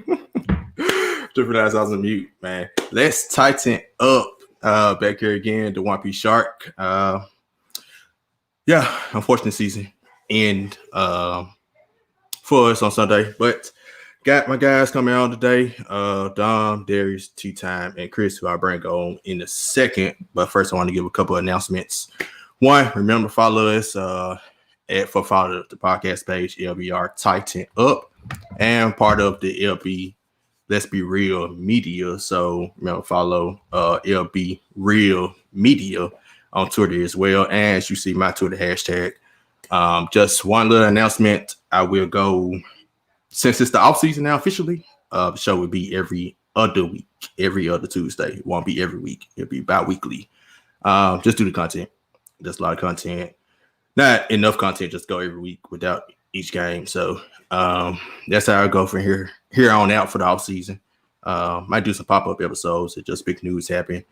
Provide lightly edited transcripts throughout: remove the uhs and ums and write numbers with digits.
Just realized I was on mute, man. Let's tighten up. Back here again, the One Piece Shark. Unfortunate season end for us on Sunday, but got my guys coming on today. Dom, Darrius, T-Time, and Chris, who I'll bring on in a second. But first, I want to give a couple of announcements. One, remember, follow us follow the podcast page, LBR Tighten Up, and part of the LB Let's Be Real Media. So remember, follow LB Real Media on Twitter as well. And as you see my Twitter hashtag. Just one little announcement. I will go, since it's the off season now officially, the show will be every other week, every other Tuesday. It won't be every week. It'll be bi-weekly. Just do the content. There's a lot of content. Not enough content just go every week without each game. So that's how I go from here on out for the off season. Might do some pop-up episodes. It just big news happen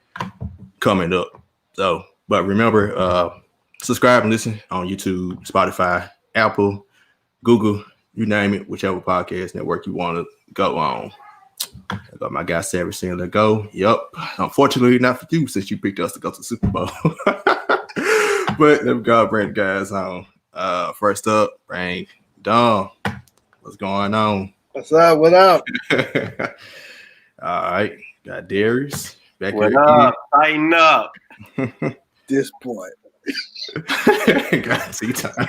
coming up. So, but remember, subscribe and listen on YouTube, Spotify, Apple, Google, you name it, whichever podcast network you want to go on. I got my guy Savage saying let go. Yup. Unfortunately, not for you since you picked us to go to the Super Bowl. But let me go bring the guys on. First up, bring Dom. What's going on? What's up? What up? All right. Got Darrius. Back what here up? Tighten up. This boy. Got T-Time.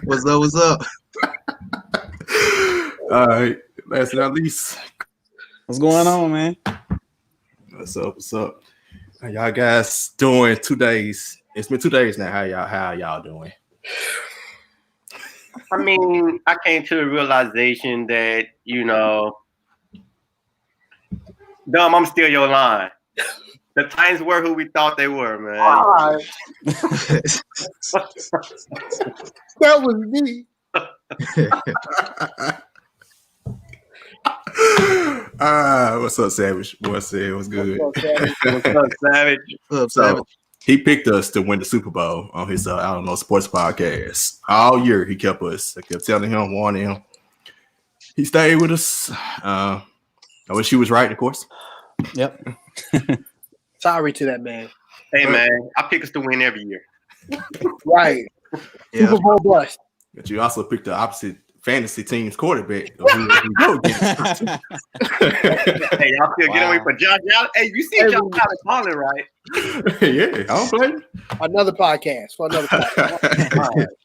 What's up? What's up? All right. Last but not least. What's going on, man? What's up? What's up? How y'all guys doing? 2 days. It's been 2 days now. How y'all doing? I mean, I came to the realization that, Dumb, I'm still your line. The Titans were who we thought they were, man. All right. That was me. What's up, Savage? What's good? What's up, Savage? What's up, Savage? He picked us to win the Super Bowl on his sports podcast. All year he kept us. I kept telling him, warning him. He stayed with us. I wish he was right, of course. Yep. Sorry to that man. Hey, man, I pick us to win every year. Right. Yeah. Super Bowl bust. But you also picked the opposite fantasy team's quarterback. Who go against. Hey, y'all still getting away for Josh Allen? Hey, you see Josh Allen calling, right? Yeah, I don't blame him. Another podcast. All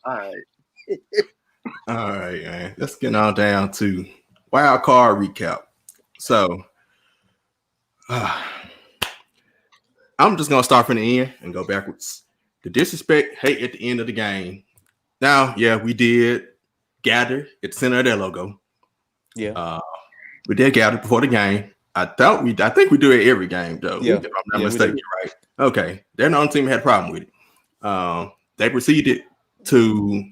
right. All right, man. Let's get on down to wild card recap. So, I'm just gonna start from the end and go backwards. The disrespect, hate at the end of the game. Now, yeah, we did gather at the center of their logo. Yeah. We did gather before the game. I think we do it every game, though. Yeah. If I'm not mistaken, right? Okay. They're the only team that had a problem with it. They proceeded to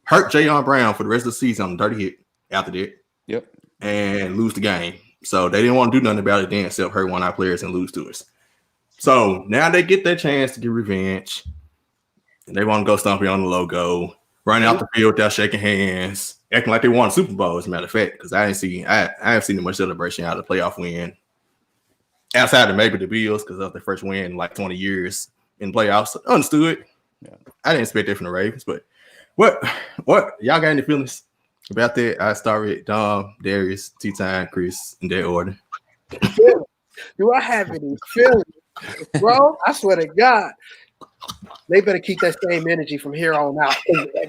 hurt Jayon Brown for the rest of the season on a dirty hit after that. Yep. And lose the game. So they didn't want to do nothing about it then except hurt one of our players and lose to us. So now they get their chance to get revenge. And they want to go stomping on the logo, run out the field without shaking hands, acting like they won a Super Bowl, as a matter of fact, because I haven't seen much celebration out of the playoff win. Outside of maybe the Bills, because that was their first win in like 20 years in playoffs. Understood. Yeah. I didn't expect that from the Ravens, but what y'all got any feelings about that? I start with Dom, Darrius, T-Time, Chris, in that order. Do I have any feelings? Bro, I swear to God. They better keep that same energy from here on out.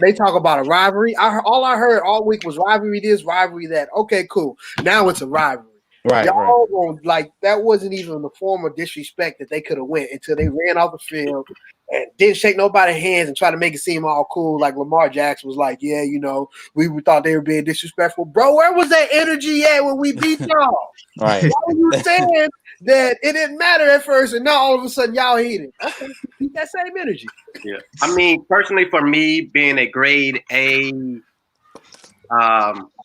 They talk about a rivalry. All I heard all week was rivalry this, rivalry that. Okay, cool. Now it's a rivalry. Right. Y'all were like that wasn't even the form of disrespect that they could have went until they ran off the field and didn't shake nobody's hands and try to make it seem all cool. Like Lamar Jackson was like, yeah, we thought they were being disrespectful. Bro, where was that energy at when we beat y'all? Right. Why were you saying that it didn't matter at first and now all of a sudden y'all heated? Okay, keep that same energy. Yeah. I mean, personally for me, being a grade A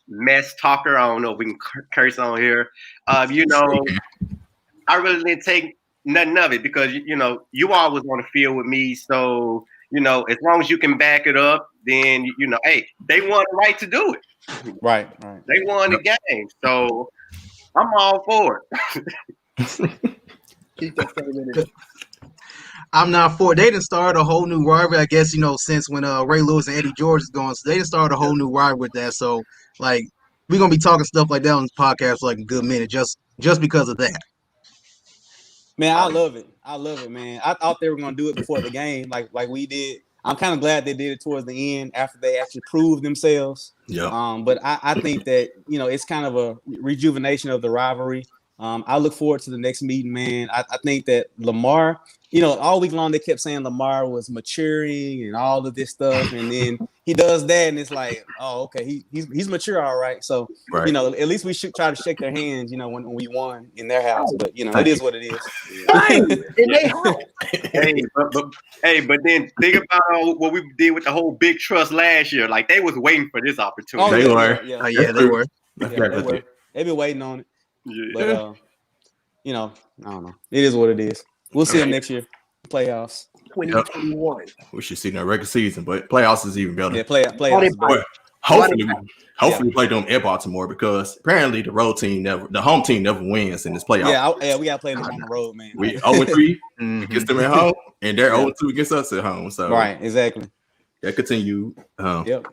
mess talker, I don't know if we can curse on here. I really didn't take nothing of it because you all was on the field with me, so as long as you can back it up, then hey, they won the right to do it. Right. They won the game, so I'm all for it. Keep that same energy. I'm not for it. They didn't start a whole new rivalry, I guess, since when Ray Lewis and Eddie George is gone. So they didn't start a whole new rivalry with that. So, like, we're going to be talking stuff like that on this podcast for like a good minute just because of that. Man, I love it. I love it, man. I thought they were going to do it before the game like we did. I'm kind of glad they did it towards the end after they actually proved themselves. Yeah. But I think that, it's kind of a rejuvenation of the rivalry. I look forward to the next meeting, man. I think that Lamar, all week long they kept saying Lamar was maturing and all of this stuff, and then he does that, and it's like, oh, okay, he's mature, all right. So, right. At least we should try to shake their hands, when we won in their house. But it is what it is. Right. In their house. But then think about what we did with the whole big trust last year. Like they was waiting for this opportunity. They were. They were. They've been waiting on it. Yeah. But I don't know. It is what it is. We'll see them next year. Playoffs. 2021. We should see that regular season, but playoffs is even better. Yeah, playoffs. Is better. Hopefully we play them at Baltimore because apparently the home team never wins in this playoff. Yeah, we gotta play them on the road, man. We 0-3 against them at home, and they're 0-2 against us at home. So right, exactly. That continued. Yep.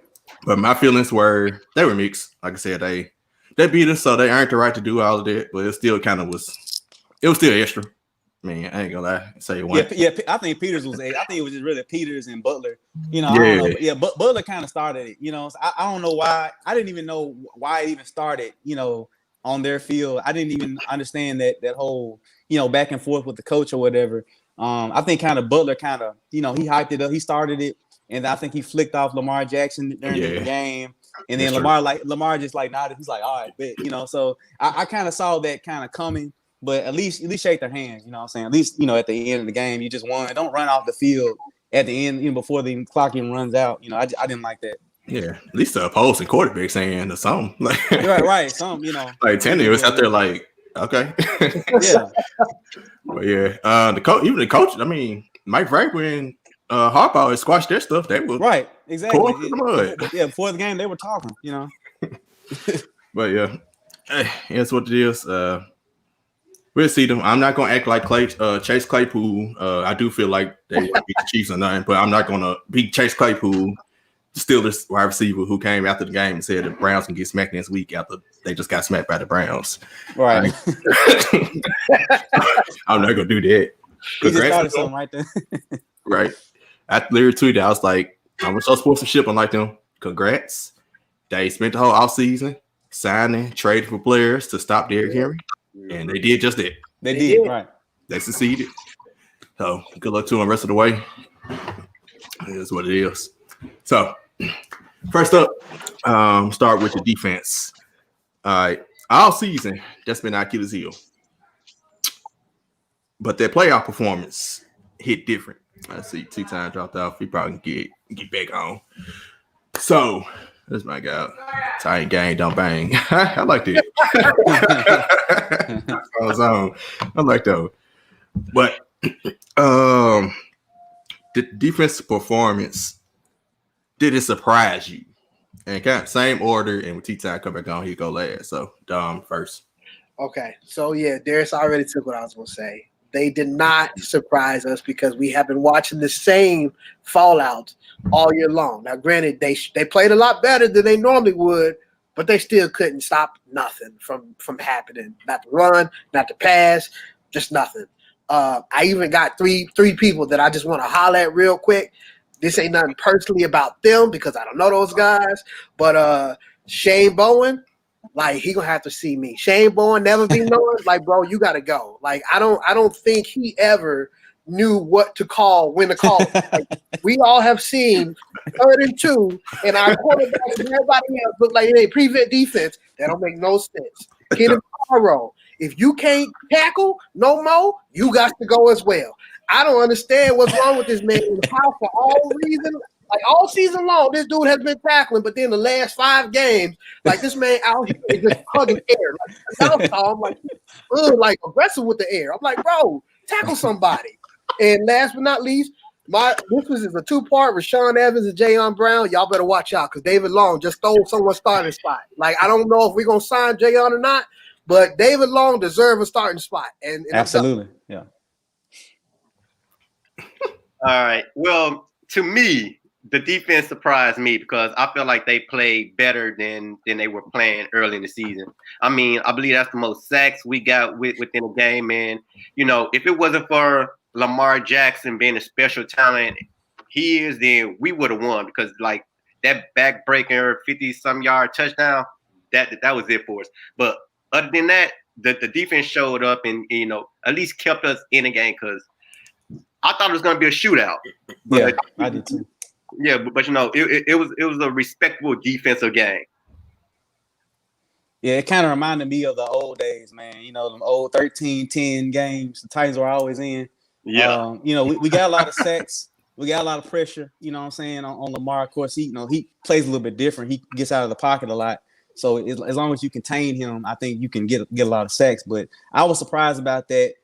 But my feelings were mixed. Like I said, they beat us, so they earned the right to do all of that. But it still kind of was still extra. Man, I ain't gonna lie. Say one. Yeah. I think Peters was. I think it was just really Peters and Butler. I don't know. But Butler kind of started it. So I don't know why. I didn't even know why it even started. On their field, I didn't even understand that whole back and forth with the coach or whatever. I think kind of Butler kind of he hyped it up. He started it, and I think he flicked off Lamar Jackson during the game. And then Lamar just like nodded. He's like, all right, bet, So I kind of saw that kind of coming. But at least shake their hands, you know what I'm saying? At least, at the end of the game, you just won. Don't run off the field at the end, even before the clock even runs out. I didn't like that. Yeah, at least the opposing quarterback saying or something. Like, right. Some, Like Tanny was out there like, okay. Yeah. But yeah, the coach, I mean, Mike Vrabel and Harbaugh had squashed their stuff. They were right, exactly. Yeah, before the game, they were talking, But yeah, it's what it is. We'll see them. I'm not gonna act like Chase Claypool. I do feel like they beat the Chiefs or nothing, but I'm not gonna beat Chase Claypool, the Steelers wide receiver who came after the game and said the Browns can get smacked next week after they just got smacked by the Browns. Right. I'm not gonna do that. He just started something right there. Right. I literally tweeted, I was like, I'm so sportsmanship. I'm like them. Congrats. They spent the whole offseason signing, trading for players to stop Derrick Henry. And they did just that. They did, right. They succeeded. So good luck to them the rest of the way. It is what it is. So first up, start with the defense. All right. All season, that's been our Achilles heel. But their playoff performance hit different. I see 2 times dropped off. He probably can get back on. So that's my guy. Tight gang, don't bang. I like that. I like that. But the defensive performance, did it surprise you? And kind of same order, and with T-Time come back on, he go last. So Dom first. Okay. So yeah, Darrius already took what I was gonna say. They did not surprise us because we have been watching the same fallout all year long. Now, granted, they played a lot better than they normally would, but they still couldn't stop nothing from happening. Not to run, not to pass, just nothing. I even got three people that I just want to holler at real quick. This ain't nothing personally about them because I don't know those guys, but Shane Bowen, like, he gonna have to see me. Shane Bowen never be known. Like, bro, you gotta go. Like, I don't think he ever knew what to call, when to call. Like, we all have seen 3rd and 2, and our quarterbacks and everybody else look like they prevent defense. That don't make no sense. Kenneth Carroll, if you can't tackle no more, you got to go as well. I don't understand what's wrong with this man in the house for all reason. Like, all season long, this dude has been tackling, but then the last 5 games, like, this man out here is just hugging air. Like, I'm like aggressive with the air. I'm like, bro, tackle somebody. And last but not least, this is a 2-part with Rashawn Evans and Jayon Brown. Y'all better watch out because David Long just stole someone's starting spot. Like, I don't know if we're gonna sign Jayon or not, But David Long deserves a starting spot. And Absolutely. Yeah. All right. Well, to me, the defense surprised me because I feel like they played better than they were playing early in the season. I mean, I believe that's the most sacks we got within a game. And, you know, if it wasn't for Lamar Jackson being a special talent he is, then we would have won because, like, that back-breaker 50-some yard touchdown, that was it for us. But other than that, the defense showed up and, you know, at least kept us in the game because I thought it was going to be a shootout. But yeah, I did too. Yeah, but you know, it was a respectable defensive game. Yeah, it kind of reminded me of the old days, man. You know, them old 13-10 games the Titans were always in. Yeah. You know, we got a lot of sacks. We got a lot of pressure, you know what I'm saying, on Lamar. Of course, he plays a little bit different. He gets out of the pocket a lot. So as long as you contain him, I think you can get a lot of sacks. But I was surprised about that.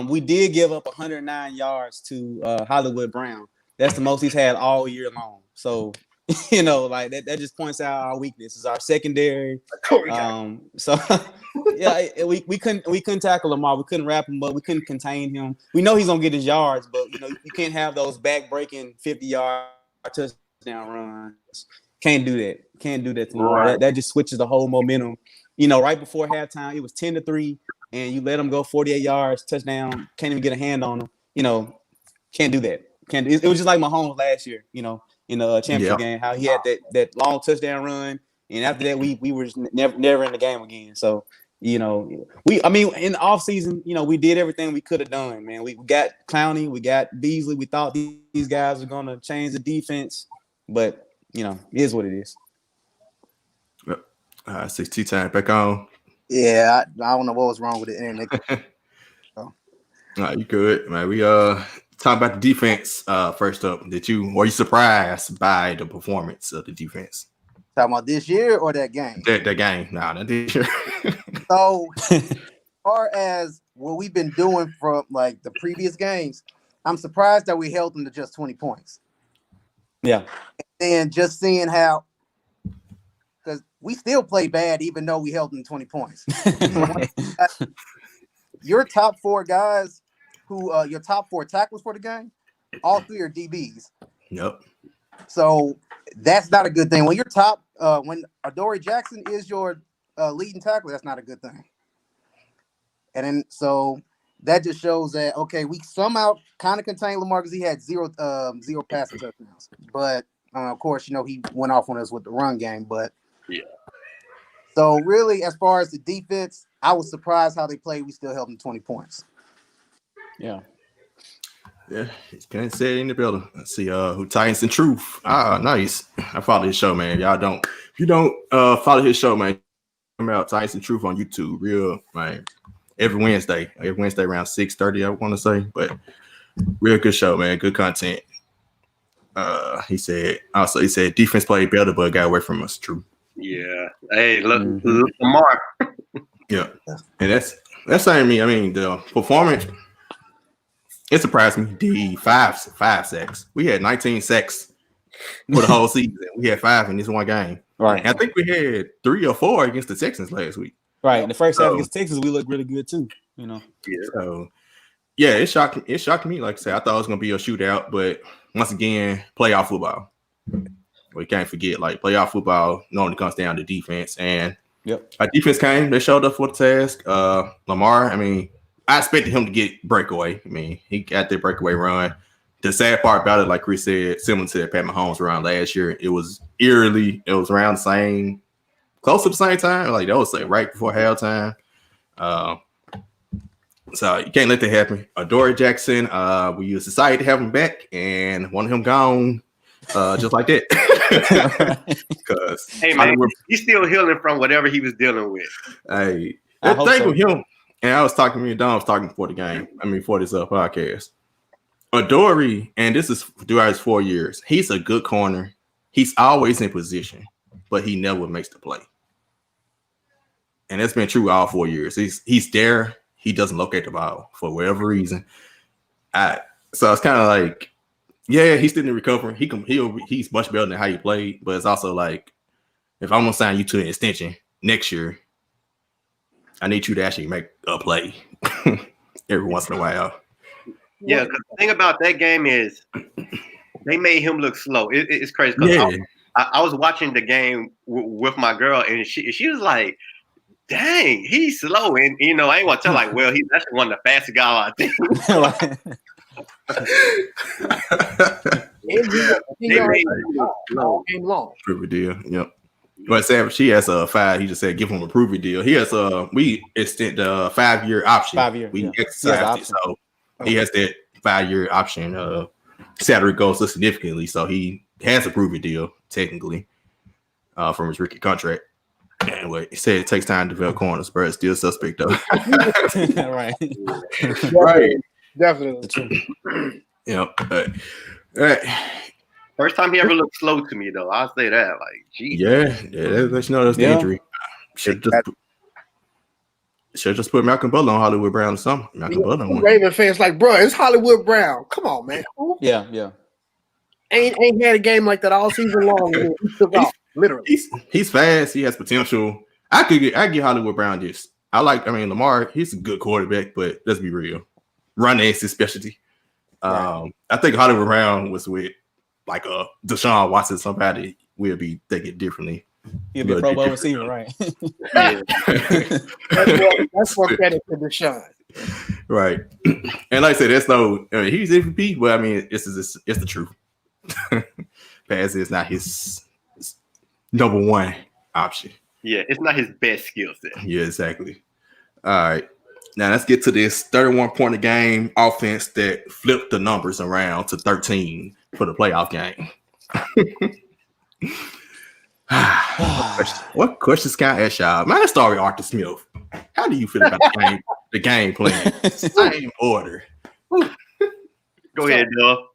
We did give up 109 yards to Hollywood Brown. That's the most he's had all year long. So, you know, like that just points out our weakness is our secondary. So yeah, we couldn't tackle Lamar. We couldn't wrap him up. We couldn't contain him. We know he's gonna get his yards, but you know, you can't have those back-breaking 50-yard touchdown runs. Can't do that. Can't do that to Lamar. Right. That just switches the whole momentum. You know, right before halftime, it was 10-3, and you let him go 48 yards, touchdown, can't even get a hand on him. You know, can't do that. Can't. It was just like Mahomes last year. You know, in the championship game, how he had that long touchdown run, and after that, we were just never in the game again. So, you know, I mean, in the offseason, you know, we did everything we could have done, man. We got Clowney, we got Beasley. We thought these guys were gonna change the defense, but you know, it is what it is. 6 time back on. Yeah, I don't know what was wrong with it. And No, you good, man. We talk about the defense. First up, were you surprised by the performance of the defense? talking about this year or that game? That game. No, not this year. So, as far as what we've been doing from like the previous games, I'm surprised that we held them to just 20 points. Yeah. And just seeing how, because we still play bad even though we held them to 20 points. Your top four guys your top four tacklers for the game, all three are DBs. Yep. So that's not a good thing. When your top, when Adoree Jackson is your leading tackler, that's not a good thing. And then so that just shows that okay, we somehow kind of contained Lamar because he had zero passing touchdowns. But of course, you know, he went off on us with the run game. But yeah. So really, as far as the defense, I was surprised how they played. We still held them 20 points. Yeah. Yeah, can't say it in the building. Let's see who Titans and Truth. Nice. I follow his show, man. If you don't follow his show, man, come out Titans and Truth on YouTube. Real, man. Every Wednesday around 6:30, I want to say, but real good show, man. Good content. He said defense played better, but got away from us. True. Yeah. Hey, look, Lamar. Yeah, and that's saying me. I mean, the performance. It surprised me. The five sacks. We had 19 sacks for the whole season. We had 5 in this one game. Right. And I think we had 3 or 4 against the Texans last week. Right. In the first half against Texas, we looked really good too. You know. Yeah. So yeah, it shocked me. Like I said, I thought it was gonna be a shootout, but once again, playoff football. We can't forget, like playoff football normally comes down to defense, and our defense came. They showed up for the task. Lamar, I mean, I expected him to get breakaway. I mean, he got the breakaway run. The sad part about it, like Chris said, similar to that Pat Mahomes run last year, it was eerily. It was around the same, close to the same time. Like that was like right before halftime. So you can't let that happen. Adoree Jackson, we was excited to have him back, and wanted him gone, just like that. Because hey man, he's still healing from whatever he was dealing with. Hey, the thing with him. And I was talking, me and Don was talking before the game. I mean, for this podcast. Adoree, and this is throughout his 4 years, he's a good corner. He's always in position, but he never makes the play. And that's been true all 4 years. He's there. He doesn't locate the ball for whatever reason. So it's kind of like, yeah, he's still in recovery. He's much better than how he played. But it's also like, if I'm gonna sign you to an extension next year, I need you to actually make a play every once in a while. Yeah, because the thing about that game is they made him look slow. It's crazy because I was watching the game with my girl, and she was like, "Dang, he's slow." And I ain't want to tell like, "Well, he's actually one of the fastest guys I think." Long. Prove deal. Yep. But Sam, she has a 5. He just said give him a prove deal. He has we extend the 5-year option. 5 year. We exercised it, so he has that 5-year option. Salary goes up significantly, so he has a prove deal technically from his rookie contract. Anyway, he said it takes time to develop corners, but it's still suspect though. Right. Right. Definitely. Yep. All right. First time he ever looked slow to me, though. I'll say that. Like, geez. Yeah, that lets you know that's the injury. Should just put Malcolm Butler on Hollywood Brown or something. Malcolm Butler won. Raven fans like, bro, it's Hollywood Brown. Come on, man. Yeah. Ain't had a game like that all season long. He took off, literally. He's fast. He has potential. I get Hollywood Brown this. Lamar, he's a good quarterback, but let's be real. Running is his specialty. Right. I think Hollywood Brown was with like Deshaun Watson, somebody will be thinking differently. He'll be a Pro Bowl receiver, right? That's more credit to Deshaun. Right. And like I said, he's MVP, but it's the truth. Pass is not his number one option. Yeah, it's not his best skill set. Yeah, exactly. All right. Now let's get to this 31-point a game offense that flipped the numbers around to 13 for the playoff game. What questions can I ask y'all? Man, let's start with Arthur Smith. How do you feel about the game plan? Same order. Go ahead, Bill.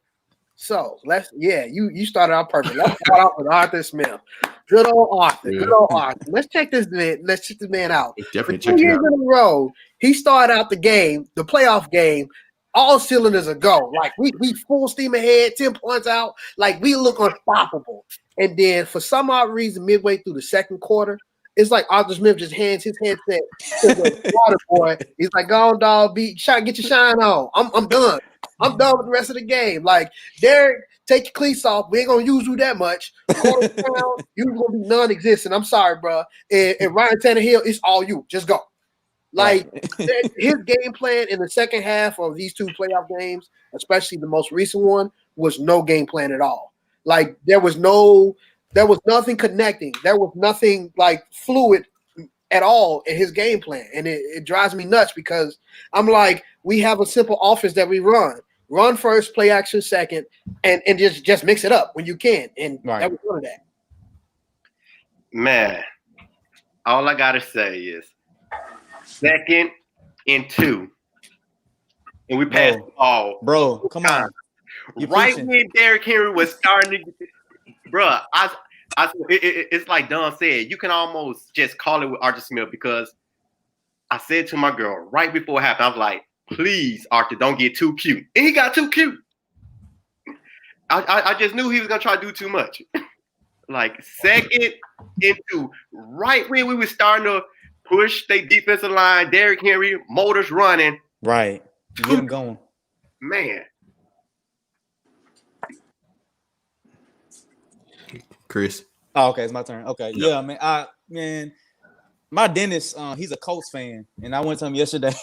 So you started out perfect. Let's start off with Arthur Smith. Good old Arthur. Yeah. Good old Arthur. Let's check this man out. Definitely check 2 years in a row. He started out the playoff game, all cylinders a go. Like we full steam ahead, 10 points out. Like we look unstoppable. And then for some odd reason, midway through the second quarter, it's like Arthur Smith just hands his headset to the water boy. He's like, "Go on, dog, get your shine on. I'm done. I'm done with the rest of the game. Like, Derek, take your cleats off. We ain't gonna use you that much. You're gonna be non-existent. I'm sorry, bro. And Ryan Tannehill, it's all you. Just go." Like his game plan in the second half of these 2 playoff games, especially the most recent one, was no game plan at all. Like there was nothing connecting. There was nothing like fluid at all in his game plan. And it drives me nuts because I'm like, we have a simple offense that we run. Run first, play action second, and just mix it up when you can. And that was none of that. Man, all I gotta say is 2nd and 2. And we passed the ball. Bro, come on. Right when Derrick Henry was starting to, bro, it's like Don said, you can almost just call it with Arthur Smith because I said to my girl right before it happened, I was like, "Please, Arthur, don't get too cute." And he got too cute. I just knew he was gonna try to do too much. Like 2nd and 2, right when we were starting to push the defensive line, Derrick Henry, motors running. Right. Get him going. Man. Chris. Oh, okay, it's my turn. Okay. Yeah, man. My dentist, he's a Colts fan, and I went to him yesterday,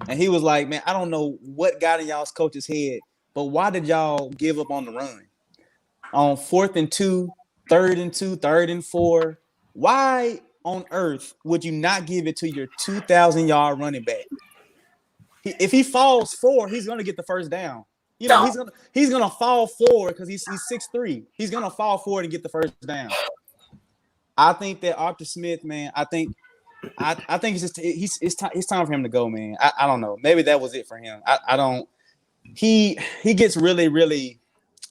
and he was like, "Man, I don't know what got in y'all's coach's head, but why did y'all give up on the run? On 4th and 2, 3rd and 2, 3rd and 4, why on earth would you not give it to your 2,000-yard running back? If he falls 4, he's gonna get the first down. You know, he's gonna fall forward because he's 6'3". He's gonna fall forward and get the first down. I think that Arthur Smith, man. I think it's just it's time for him to go, man. I don't know. Maybe that was it for him. I don't. He gets really, really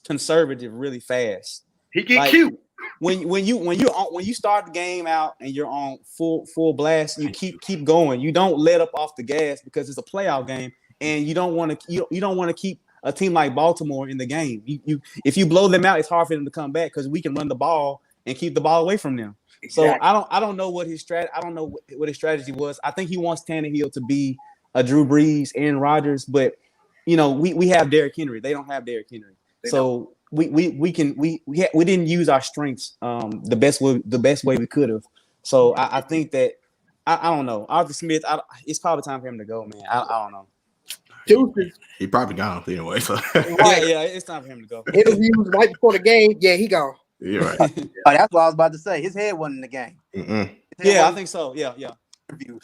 conservative really fast. He get cute. When you start the game out and you're on full blast, you keep going. You don't let up off the gas because it's a playoff game, and you don't want to keep a team like Baltimore in the game. If you blow them out, it's hard for them to come back because we can run the ball and keep the ball away from them. So Exactly. I don't know what his what his strategy was. I think he wants Tannehill to be a Drew Brees and Rodgers, but we have Derrick Henry. They don't have Derrick Henry. So we didn't use our strengths the best way we could have. So I think that I don't know. Arthur Smith, it's probably time for him to go, man. I don't know. He probably gone anyway. So Yeah, it's time for him to go. Interviews right before the game. Yeah, he gone. you're right. Oh, that's what I was about to say. His head wasn't in the game. Yeah, I think so. Yeah. Interviews.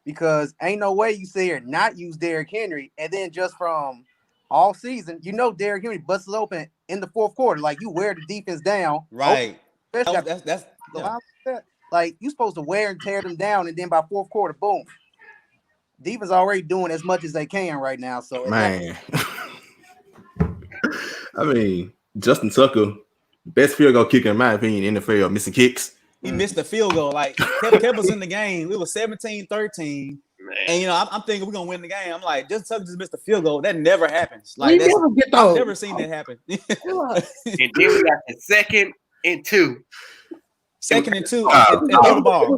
Because ain't no way you sit here and not use Derrick Henry, and then just from all season, Derrick Henry busts it open in the fourth quarter. Like, you wear the defense down. Right. Especially like, you supposed to wear and tear them down, and then by fourth quarter, boom. Defense already doing as much as they can right now. So man, I mean, Justin Tucker, best field goal kicker in my opinion in the NFL, missing kicks. He missed the field goal. Like, Kev was in the game. It was 17-13. And, I'm thinking we're going to win the game. I'm like, Justin Tucker just missed the field goal. That never happens. Like, I've never seen that happen. And then we got the 2nd and 2. 2nd and 2 and throw the ball.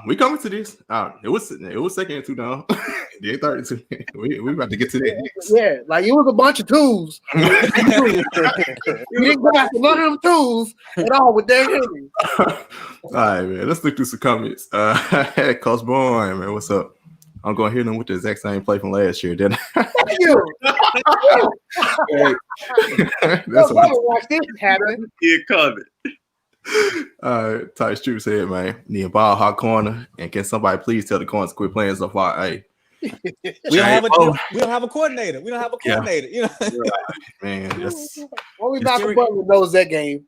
We coming to this. It was 2nd and 2 down. Yeah, 32. We about to get to that. Yeah, like, it was a bunch of twos. You didn't go after none of them twos at all with Derrick Henry. All right, man. Let's look through some comments. Coach Bourne, man, what's up? I'm going to hit them with the exact same play from last year, didn't I? Thank you. That's what watch this happen. Here coming. Ty Street said, man, need a ball hot corner, and can somebody please tell the corners to quit playing so far? Hey, we don't have a coordinator. We don't have a coordinator. Man, Only Malcolm Butler knows that game.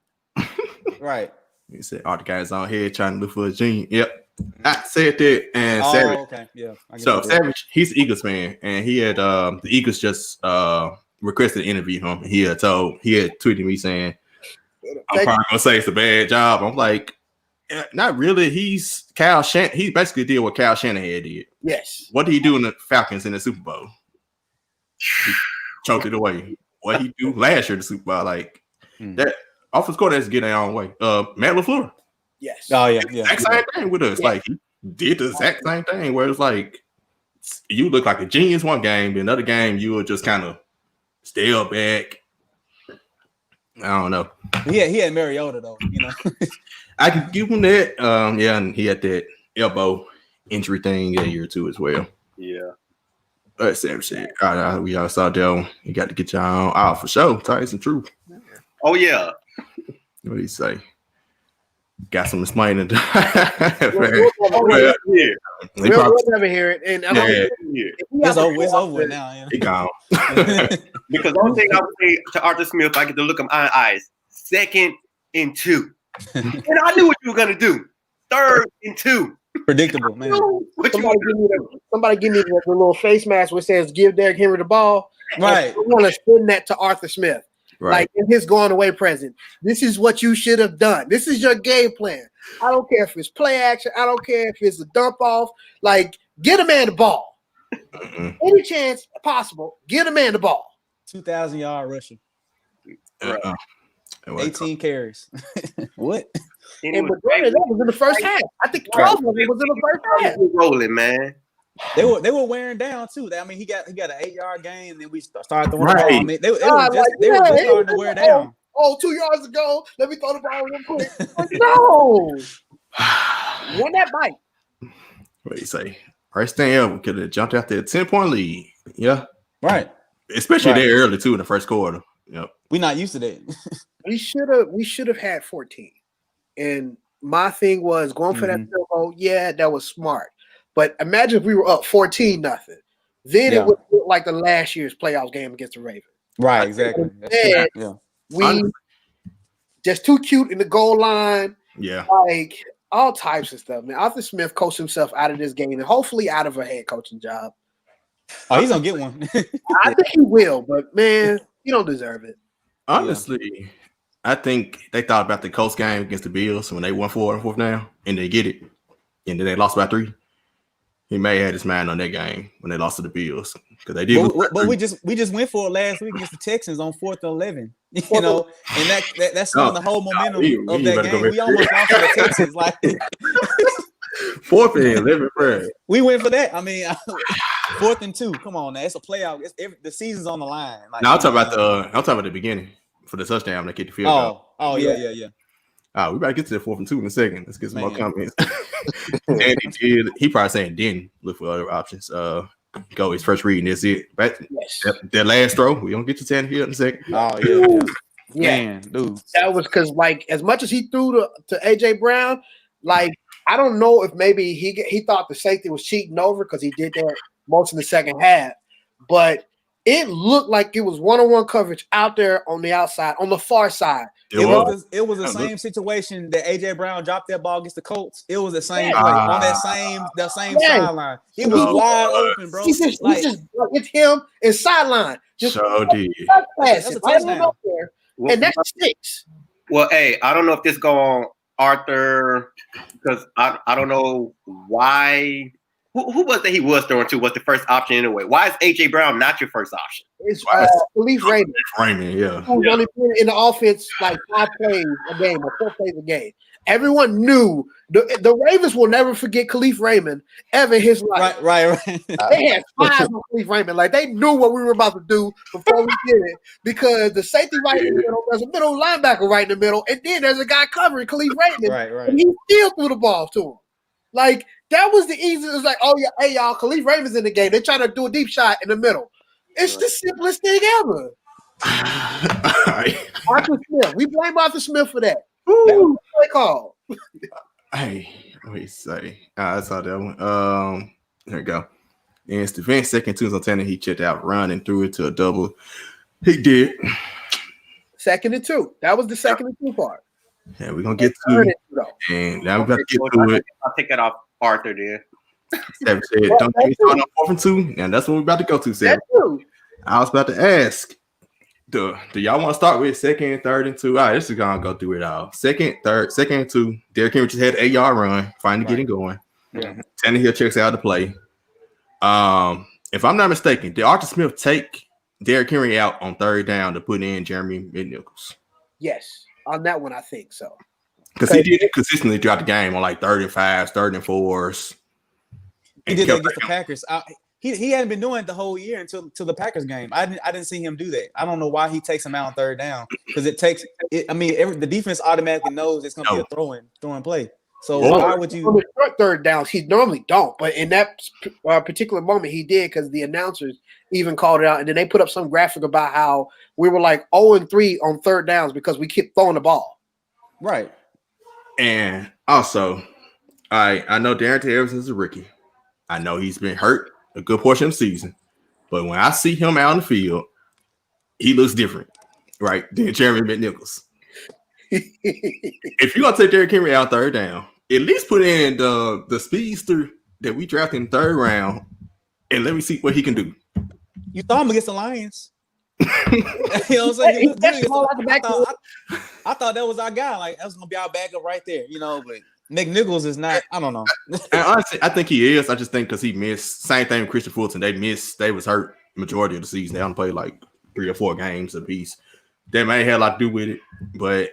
Right. He said all the guys on here trying to look for a gene. Yep. I said that, and Savage. Okay. Yeah. So Savage, he's an Eagles fan, and he had the Eagles just requested to interview him. He had tweeted me saying, I'm probably gonna say it's a bad job. I'm like, not really. He's Kyle Shanahan. He basically did what Kyle Shanahan did. Yes. What did he do in the Falcons in the Super Bowl? He choked it away. What he do last year in the Super Bowl? Like that offense coordinator getting their own way. Matt LaFleur. Yes. Oh yeah. Exact same thing with us. Yeah. Like he did the exact same thing where it's like you look like a genius one game, but another game you were just kind of stale back. I don't know. He had Mariota though, I could give him that. And he had that elbow injury thing that year too as well. Yeah. But Sam said, we all saw that. You got to get y'all out for sure. Tyson True. Oh yeah. What do you say? Got some explaining. We'll never hear it. And it's over with now. He gone. Because the only thing I would say to Arthur Smith, I get to look him in the eyes. 2nd and 2. And I knew what you were gonna do. 3rd and 2. Predictable, man. Somebody give me the little face mask which says "Give Derrick Henry the ball." Right. I want to send that to Arthur Smith. Right. Like in his going away present. This is what you should have done. This is your game plan. I don't care if it's play action. I don't care if it's a dump off. Like, get a man the ball. Any chance possible, get a man the ball. 2,000-yard rushing. 18 carries. What? And majority of that was in the first half. I think 12 of it was in the first half. Rolling, man. They were wearing down too. I mean, he got an 8-yard gain, and then we started throwing the ball. I mean, they were just starting to wear down. 2 yards ago, let me throw the ball real quick. No, won that bite. What do you say? First thing ever could have jumped out there, 10-point lead. Yeah, right. Especially there early too in the first quarter. Yep, we're not used to that. We should have had 14. And my thing was going for that field goal. Yeah, that was smart. But imagine if we were up 14-0. Then it would look like the last year's playoffs game against the Ravens. Right, exactly. We just too cute in the goal line. Yeah. Like all types of stuff, man. Arthur Smith coached himself out of this game and hopefully out of a head coaching job. Oh, he's gonna get one. I think he will, but man, he don't deserve it. Honestly, I think they thought about the Colts game against the Bills when they won 4 on 4th down, and they get it, and then they lost by 3. He may have had his mind on that game when they lost to the Bills because they did. But we just went for it last week against the Texans on 4th and 11. You know, and that swung the whole momentum of that game. We almost lost to the Texans. Like 4th and 11, bro. We went for that. I mean, 4th and 2. Come on, now it's a playoff. The season's on the line. Like, now I'm talking about the beginning for the touchdown. They kicked the field goal. Oh yeah. We better get to the 4th and 2 in a second. Let's get some more comments. Danny did. He probably saying didn't look for other options. Go his first reading. That's it. That last throw. We gonna get to Tannehill in a second. Oh yeah. Man, dude. That was because like as much as he threw to AJ Brown, like I don't know if maybe he thought the safety was cheating over because he did that most in the second half, but it looked like it was one-on-one coverage out there on the outside, on the far side. It was the same situation that AJ Brown dropped that ball against the Colts. It was the same play on that same sideline. It was wide open, bro. It's him and sideline. Just did. That's a touchdown. And that's 6. Well, hey, I don't know if this go on Arthur because I don't know why. Who was that he was throwing to was the first option anyway? Why is AJ Brown not your first option? It's Khalif Raymond. Who's only been in the offense like 5 plays a game or 4 plays a game. Everyone knew the Ravens will never forget Khalif Raymond ever in his life. Right. They had 5 on Khalif Raymond. Like they knew what we were about to do before we did it because the safety right in the middle, there's a middle linebacker right in the middle, and then there's a guy covering Khalif Raymond. Right. And he still threw the ball to him. Like that was the easiest. It was like, oh yeah, hey y'all, Khalif Raymond's in the game. They're trying to do a deep shot in the middle. It's the simplest thing ever. Arthur Smith. We blame Arthur Smith for that. That was a play call. Hey, let me say. I saw that one. There we go. And Steven second 2 on Tanner. He checked out, run and threw it to a double. He did. 2nd and 2. That was the 2nd and 2 part. Yeah, we're gonna get to it. And now we're gonna get to it. I'll take that off Arthur there. Seven said, don't get me started on 4th and 2. And that's what we're about to go to, Seven. I was about to ask. Do y'all want to start with 2nd, 3rd, and 2? All right, this is gonna go through it all. 2nd, 3rd, 2nd, and 2. Derrick Henry just had an 8-yard run, finally getting going. Yeah. Tannehill checks out the play. If I'm not mistaken, did Arthur Smith take Derrick Henry out on 3rd down to put in Jeremy McNichols? Yes, on that one I think so. Because he did it consistently throughout the game on like 3rd and 5s, 3rd and 4s. He did that against the Packers. He hadn't been doing it the whole year until the Packers game. I didn't see him do that. I don't know why he takes him out on 3rd down because it takes it. I mean, the defense automatically knows it's going to be a throwing play. So why would you? On the short 3rd downs, he normally don't, but in that particular moment, he did because the announcers even called it out, and then they put up some graphic about how we were like 0-3 on 3rd downs because we kept throwing the ball. Right. And also, I know Darren Evans is a rookie. I know he's been hurt a good portion of the season, but when I see him out on the field, he looks different, right? Than Jeremy McNichols. If you're gonna take Derrick Henry out 3rd down, at least put in the speedster that we drafted in the 3rd round, and let me see what he can do. You thought him against the Lions. You know what I'm saying? I thought that was our guy. Like that was gonna be our backup right there. You know, but McNichols is not. I don't know. And honestly, I think he is. I just think because he missed. Same thing with Christian Fulton. They was hurt majority of the season. They only played like 3 or 4 games apiece. That may have a lot to do with it. But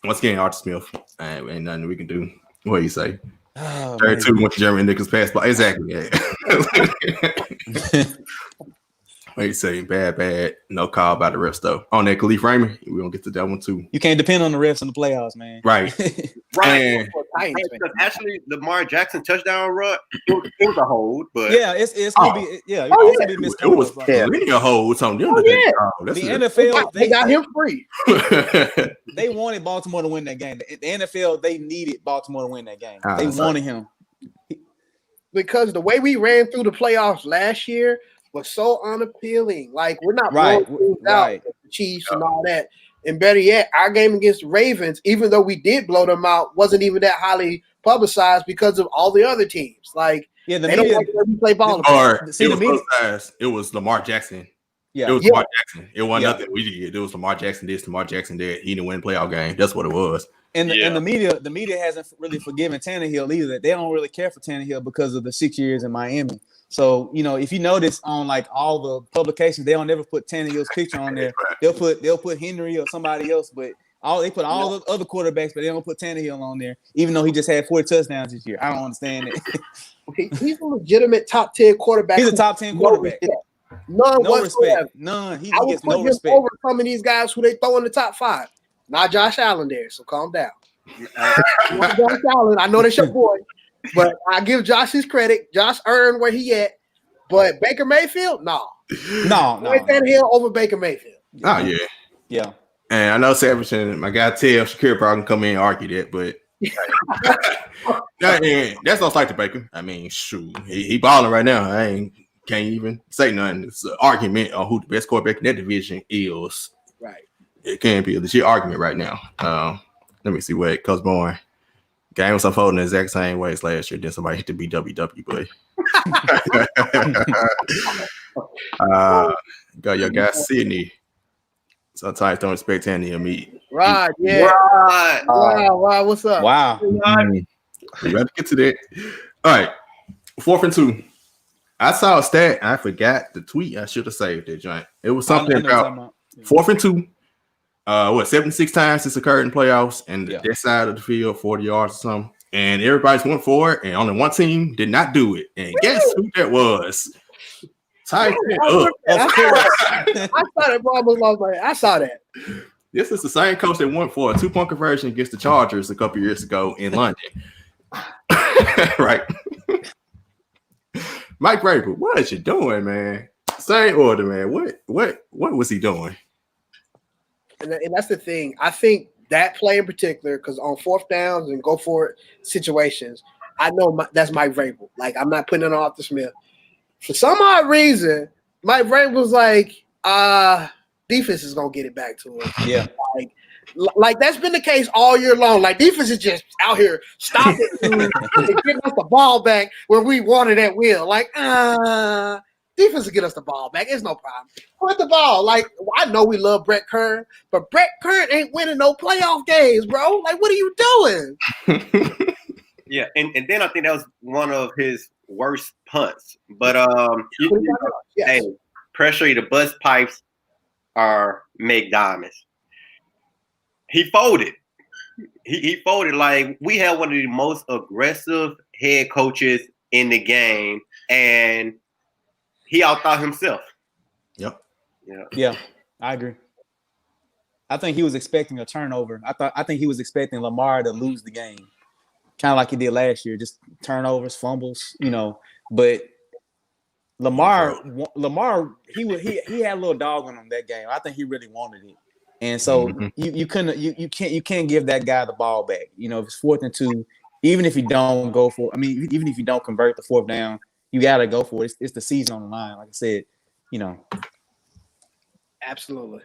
once again, Arthur Smith, ain't nothing we can do. What do you say? 32 went to Jeremy Nichols pass, but exactly. Yeah. What do you say? Bad. No call by the refs though. On that Khalif Raymond, we're gonna get to that one too. You can't depend on the refs in the playoffs, man. Right. Right. Because actually, Lamar Jackson touchdown run, it was a hold, but it's gonna be it's gonna be missed. It was plenty of holds on them. The NFL they got him free. They wanted Baltimore to win that game. The NFL they needed Baltimore to win that game. They wanted him because the way we ran through the playoffs last year was so unappealing. Like we're not right. out the Chiefs and all that. And better yet, our game against the Ravens, even though we did blow them out, wasn't even that highly publicized because of all the other teams. Like they don't like where we play ball. It was Lamar Jackson. Yeah, it was Lamar Jackson. It wasn't nothing we did. It was Lamar Jackson this, Lamar Jackson that. He didn't win the playoff game. That's what it was. And the media hasn't really forgiven Tannehill either. They don't really care for Tannehill because of the 6 years in Miami. So, if you notice on like all the publications, they don't never put Tannehill's picture on there. They'll put Henry or somebody else, but they put all the other quarterbacks, but they don't put Tannehill on there, even though he just had 40 touchdowns this year. I don't understand it. Okay, he's a legitimate top 10 quarterback. He's a top 10 quarterback. No respect. None. He gets no respect. Over some of these guys who they throw in the top 5. Not Josh Allen there, so calm down. Josh Allen, I know that's your boy, but I give Josh his credit. Josh earned where he at, but Baker Mayfield, no. Tannehill over Baker Mayfield. Oh yeah. And I know Savage and my guy Ted Shakir probably can come in and argue that, but that's no slight to Baker. I mean, shoot, he balling right now. Can't even say nothing. It's an argument on who the best quarterback in that division is. Right. It can't be a legit argument right now. Let me see what Cosborn game was unfolding the exact same way as last year. Then somebody hit the BWW, but got your guy Sydney. Sometimes don't expect any of me. Right, yeah. Wow, what's up? Wow. We got to get to that. All right, 4th and 2. I saw a stat. I forgot the tweet. I should have saved it, joint. It was something about 4th and 2. 76 times this occurred in playoffs, and that side of the field, 40 yards or something. And everybody's went for it, and only one team did not do it. And guess who that was? Tighten it up. I saw that, bro. I saw that. This is the same coach that went for a 2-point conversion against the Chargers a couple years ago in London. Right. Mike Vrabel, what is you doing, man? Same order, man. What was he doing? And that's the thing. I think that play in particular, because on 4th downs and go for it situations, I know that's Mike Vrabel. Like, I'm not putting it on Arthur Smith. For some odd reason, Mike Vrabel was like, defense is gonna get it back to us. Yeah. Like that's been the case all year long. Like defense is just out here stopping and getting us the ball back when we wanted at will. Like, defense will get us the ball back. It's no problem. Put the ball. Like, I know we love Brett Kern, but Brett Kern ain't winning no playoff games, bro. Like, what are you doing? Yeah, and then I think that was one of his worst punts. But hey, pressure the bust pipes are make diamonds. He folded. He folded. Like, we had one of the most aggressive head coaches in the game, and he outthought himself. Yep. Yeah, I agree. I think he was expecting a turnover. I think he was expecting Lamar to lose the game, kind of like he did last year, just turnovers, fumbles, But Lamar, he had a little dog on him that game. I think he really wanted it, and so you can't give that guy the ball back. If it's 4th and 2, even if you don't go for, even if you don't convert the 4th down, you gotta go for it. It's the season on the line, like I said. Absolutely.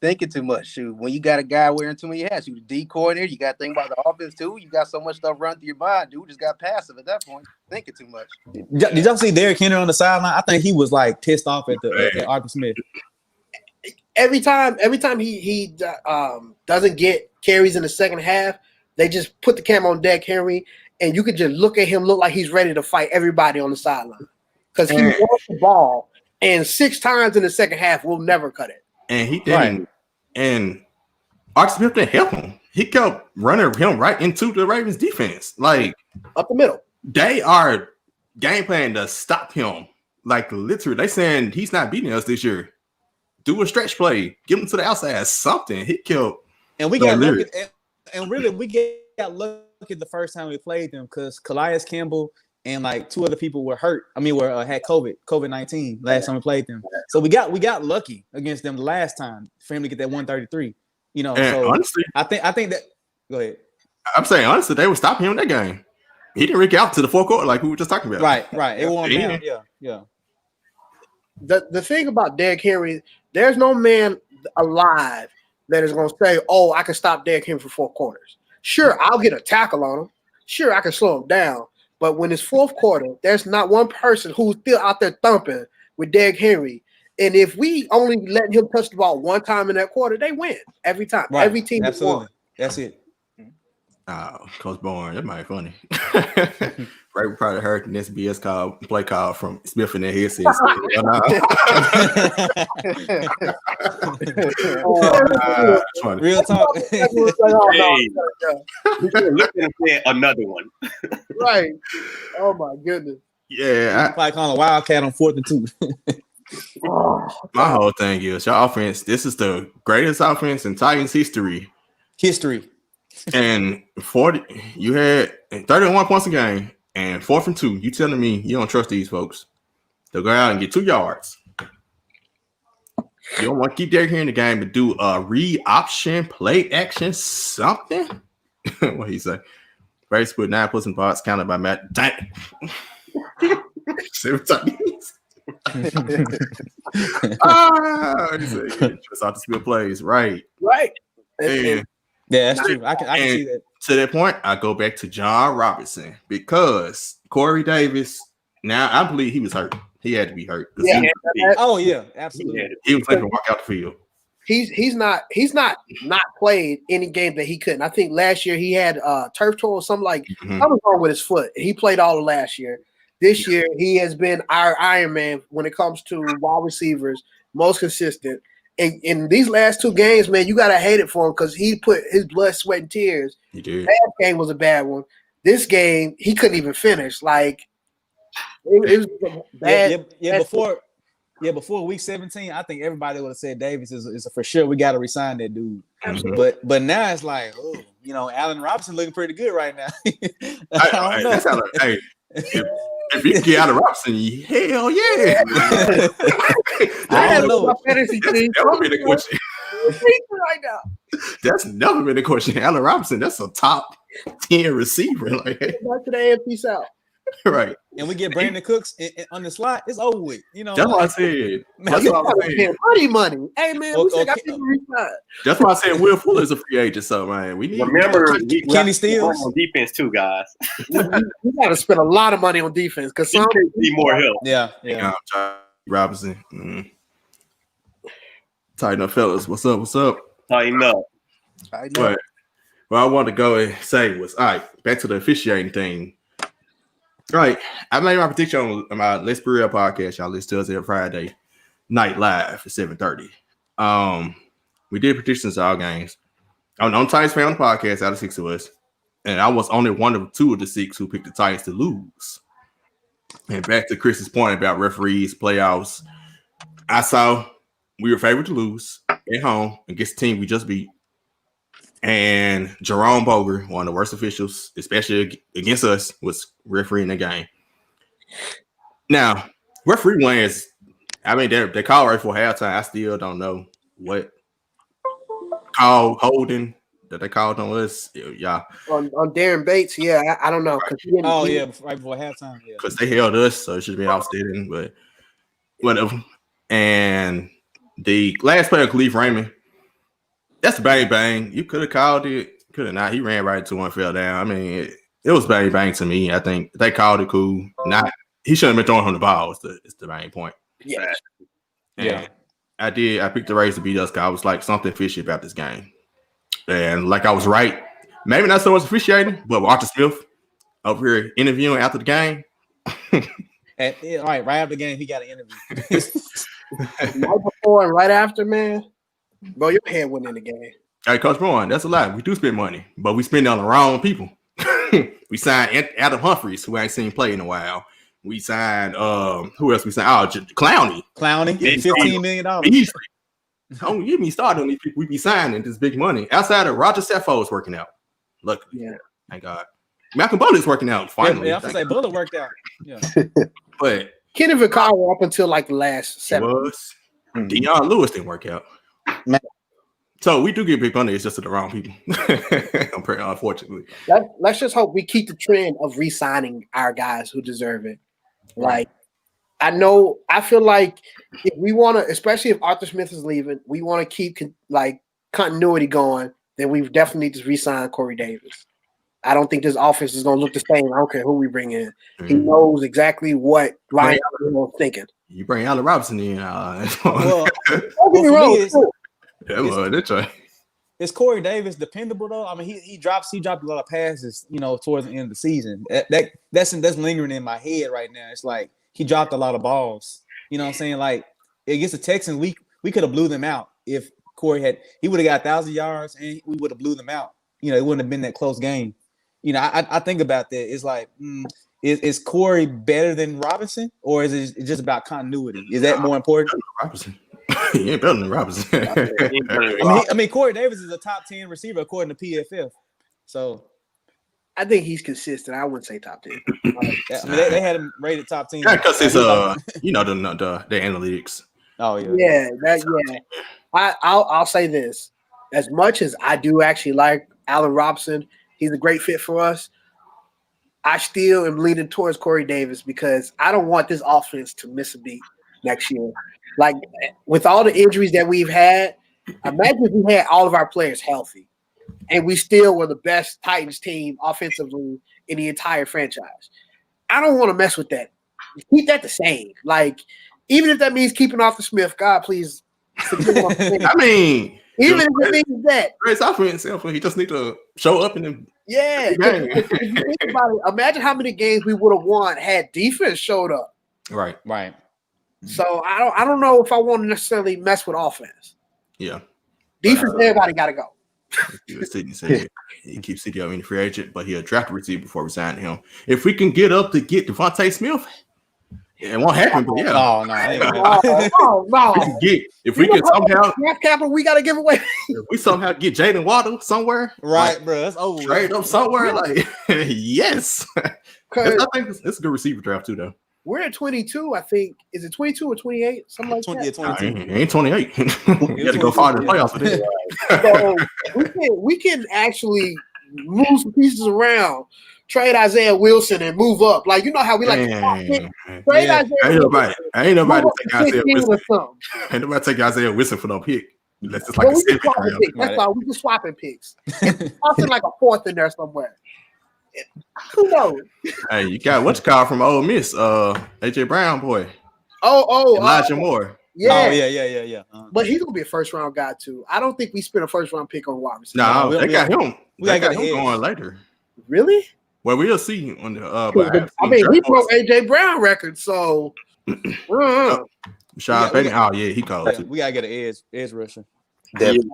Thinking too much. Shoot, when you got a guy wearing too many hats, you the D coordinator, you got to think about the offense too. You got so much stuff running through your mind. Dude just got passive at that point. Thinking too much. Did y'all see Derrick Henry on the sideline? I think he was like pissed off at Arthur Smith. Every time he doesn't get carries in the second half, they just put the camera on Derrick Henry, and you could just look at him, look like he's ready to fight everybody on the sideline because he wants the ball, and 6 times in the second half will never cut it. And he didn't. Right. And Arthur Smith didn't help him. He kept running him right into the Ravens defense. Like, up the middle. They are game planning to stop him. Like, literally, they saying he's not beating us this year. Do a stretch play. Get him to the outside. Something. He killed. And we got lucky. And really, we got lucky the first time we played them because Calais Campbell and like 2 other people were hurt. Had COVID-19 last time we played them. So we got lucky against them the last time for him to get that 133. So honestly, I think that. Go ahead. I'm saying honestly, they were stopping him in that game. He didn't rig out to the 4th quarter like we were just talking about. Right. It won down. Yeah. The thing about Derrick Henry, there's no man alive that is going to say, "Oh, I can stop Derrick Henry for 4 quarters." Sure, I'll get a tackle on him. Sure, I can slow him down. But when it's 4th quarter, there's not one person who's still out there thumping with Derrick Henry. And if we only let him touch the ball 1 time in that quarter, they win every time. Right. Every team absolutely. won. That's it. Coach Bourne, that might be funny. Right, we probably heard the next BS play call from Smith in their headset. Real talk. Hey, we could look and say another one. Right. Oh my goodness. Yeah, Probably calling a Wildcat on 4th and 2. My whole thing is your offense. This is the greatest offense in Titans history. And 40, you had 31 points a game and 4th and 2. You telling me you don't trust these folks? They'll go out and get 2 yards. You don't want to keep Derrick here in the game and do a read option, play action, something. What he say? Brace put 9 puts in box counted by Matt. Dang. 7 times. Just off the spill plays, right? And, yeah, that's true. I can see that. To that point, I go back to John Robinson because Corey Davis. Now I believe he was hurt. He had to be hurt. Yeah. Absolutely. He was able to walk out the field. He's not played any game that he couldn't. I think last year he had turf toe or something like something wrong with his foot. He played all of last year. This year he has been our Iron Man when it comes to wide receivers, most consistent. And in these last 2 games, man, you gotta hate it for him because he put his blood, sweat, and tears. He did. Last game was a bad one. This game he couldn't even finish. Like it was bad. Before week 17, I think everybody would have said Davis is a for sure. We got to resign that dude. Absolutely. But now it's like, Allen Robinson looking pretty good right now. I don't know. Hey, if you can get Allen Robinson, hell yeah. I don't know. That's never been a question. Right now. That's never been a question. Allen Robinson, that's a top 10 receiver. Like, back to the AFC South. Right. And we get Brandon Cooks on the slot, it's over with. That's what I said. That's what I said. Money. Hey man, we got people resigned. That's why I said Will Fuller's a free agent. So man, we need remember Kenny Stills on defense too, guys. we got to spend a lot of money on defense because some need more help. Yeah. Robinson. Tighten up, fellas. What's up? Tighten up. But what I wanted to go and say was, all right, back to the officiating thing. Right, I made my prediction on my Let's Be Real podcast. Y'all listen to us every Friday night live at 7:30. We did predictions of all games. I'm on Titans fan on the podcast out of 6 of us, and I was only one of 2 of the 6 who picked the Titans to lose. And back to Chris's point about referees, playoffs, I saw we were favored to lose at home against the team we just beat. And Jerome Boger, one of the worst officials, especially against us, was refereeing the game. Now, referee wins. I mean, they call right for halftime. I still don't know what call holding that they called on us. Yeah, on Darren Bates. Yeah, I don't know. Right before halftime. Yeah, because they held us, so it should have been outstanding. But whatever. And the last play of Khalif Raymond. That's bang bang. You could have called it, could have not. He ran right into one, fell down. I mean, it was bang bang to me. I think they called it cool. Not he shouldn't have been throwing him the ball. It's the main point. Yeah. And I picked the Rays to beat us because I was like something fishy about this game. And like I was right. Maybe not so much officiating, but Arthur Smith over here interviewing after the game. Right after the game, he got an interview. Right before and right after, man. Bro, your head went in the game. Hey, Coach Brown, that's a lie. We do spend money, but we spend it on the wrong people. We signed Adam Humphries, who I ain't seen play in a while. We signed who else? We signed Clowney. $15 million. Don't get me started on these people we be signing this big money. Outside of Roger Saffold is working out. Look, thank God. Malcolm Butler's working out finally. Yeah, I was say Butler worked out. Yeah, but Kenny Vaccaro up until like the last 7 was. Deion Lewis didn't work out. Man. So we do get big money. It's just to the wrong people. Unfortunately. Let's just hope we keep the trend of re-signing our guys who deserve it. Like, I feel like if we want to, especially if Arthur Smith is leaving, we want to keep continuity going, then we definitely need to re-sign Corey Davis. I don't think this offense is going to look the same. I don't care who we bring in. He knows exactly what Ryan was thinking. You bring Allen Robinson in. Well, for me, Is Corey Davis dependable though? I mean, he dropped a lot of passes, towards the end of the season. That's lingering in my head right now. It's like he dropped a lot of balls. You know what I'm saying? Like against the Texans, we could have blew them out if Corey he would have got 1,000 yards and we would have blew them out. It wouldn't have been that close game. I think about that. It's like, is Corey better than Robinson, or is it just about continuity? Is that more important? Robinson. He ain't better than Robinson. I mean, Corey Davis is a top 10 receiver according to PFF. So I think he's consistent. I wouldn't say top 10. They had him rated top 10. Yeah, because it's the analytics. Oh yeah. I'll say this. As much as I do actually like Allen Robinson, he's a great fit for us. I still am leaning towards Corey Davis because I don't want this offense to miss a beat next year. Like, with all the injuries that we've had, imagine if we had all of our players healthy and we still were the best Titans team offensively in the entire franchise. I don't want to mess with that. Keep that the same. Like, even if that means keeping Arthur Smith, God, please. I mean, even if it means that. Great for himself, he just need to show up in the game. If you think about it, imagine how many games we would have won had defense showed up. Right. So I don't know if I want to necessarily mess with offense. Yeah. Defense, everybody got to go. Sidney said he keeps CD in the free agent, but he'll draft a receiver before we sign him. If we can get up to get Devontae Smith, it won't happen. But yeah, no. If we can somehow capital, we got to give away. If we somehow get Jalen Waddle somewhere, bro, that's over. Trade up somewhere, yes. I think it's a good receiver draft too, though. We're at 22, I think. Is it 22 or 28? Something like 20, that. 22. Ain't 28. You got to go far in the playoffs with it. So we can actually move some pieces around, trade Isaiah Wilson and move up. Like, you know how we like to trade Isaiah Wilson. Ain't nobody take Isaiah Wilson. Ain't nobody take Isaiah Wilson for no pick. That's just like a seventh round. That's all. We can swapping picks. Something like a fourth in there somewhere. Who knows? Hey, you got what's called from Ole Miss, AJ Brown boy. Elijah Moore. Yeah. Yeah. But he's gonna be a first round guy too. I don't think we spent a first round pick on Robinson. No, they got him. They got him going later. Really? Well, we'll see on the. I mean, he broke AJ Brown record, so. Sean Payton. Oh yeah, he called. We gotta get an edge rusher. Definitely.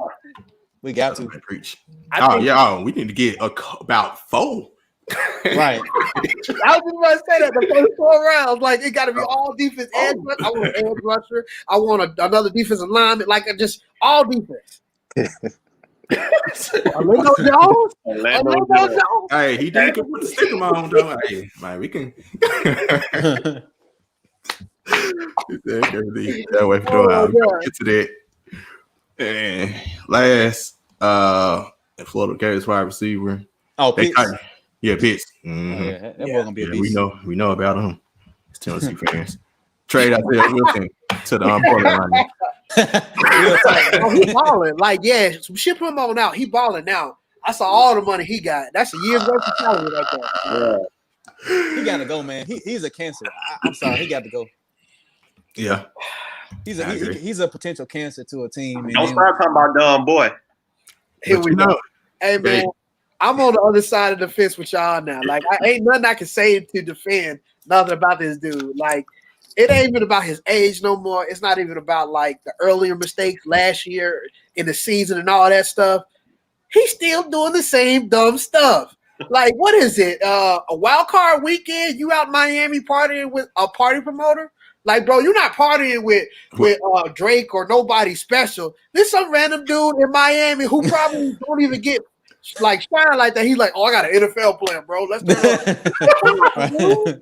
We got to preach. We need to get about 4. Right. I was about to say that the first 4 rounds, like it got to be all defense. I want an edge rusher. I want another defensive lineman, like just all defense. Orlando Jones. Hey, he did put the sticker on though. Hey, man, we can. That way for get to that. And last, Florida Gators wide receiver. Oh, Pitts. Pitts. Mm-hmm. That boy gonna be a beast. We know about him. It's Tennessee fans. Trade out there Wilson to the Portland. He balling. Like, ship him on out. He balling now. I saw all the money he got. That's a year's worth of salary right there. Yeah. He gotta go, man. He's a cancer. I'm sorry, he got to go. Yeah. He's a potential cancer to a team. Don't start talking about dumb boy. Here we go. Hey man, I'm on the other side of the fence with y'all now. Like, ain't nothing I can say to defend nothing about this dude. Like, it ain't even about his age no more. It's not even about like the earlier mistakes last year in the season and all that stuff. He's still doing the same dumb stuff. Like, what is it? A wild card weekend? You out in Miami partying with a party promoter? Like, bro, you're not partying with Drake or nobody special. There's some random dude in Miami who probably don't even get like shine like that. He's like, I got an NFL player, bro. Let's do it.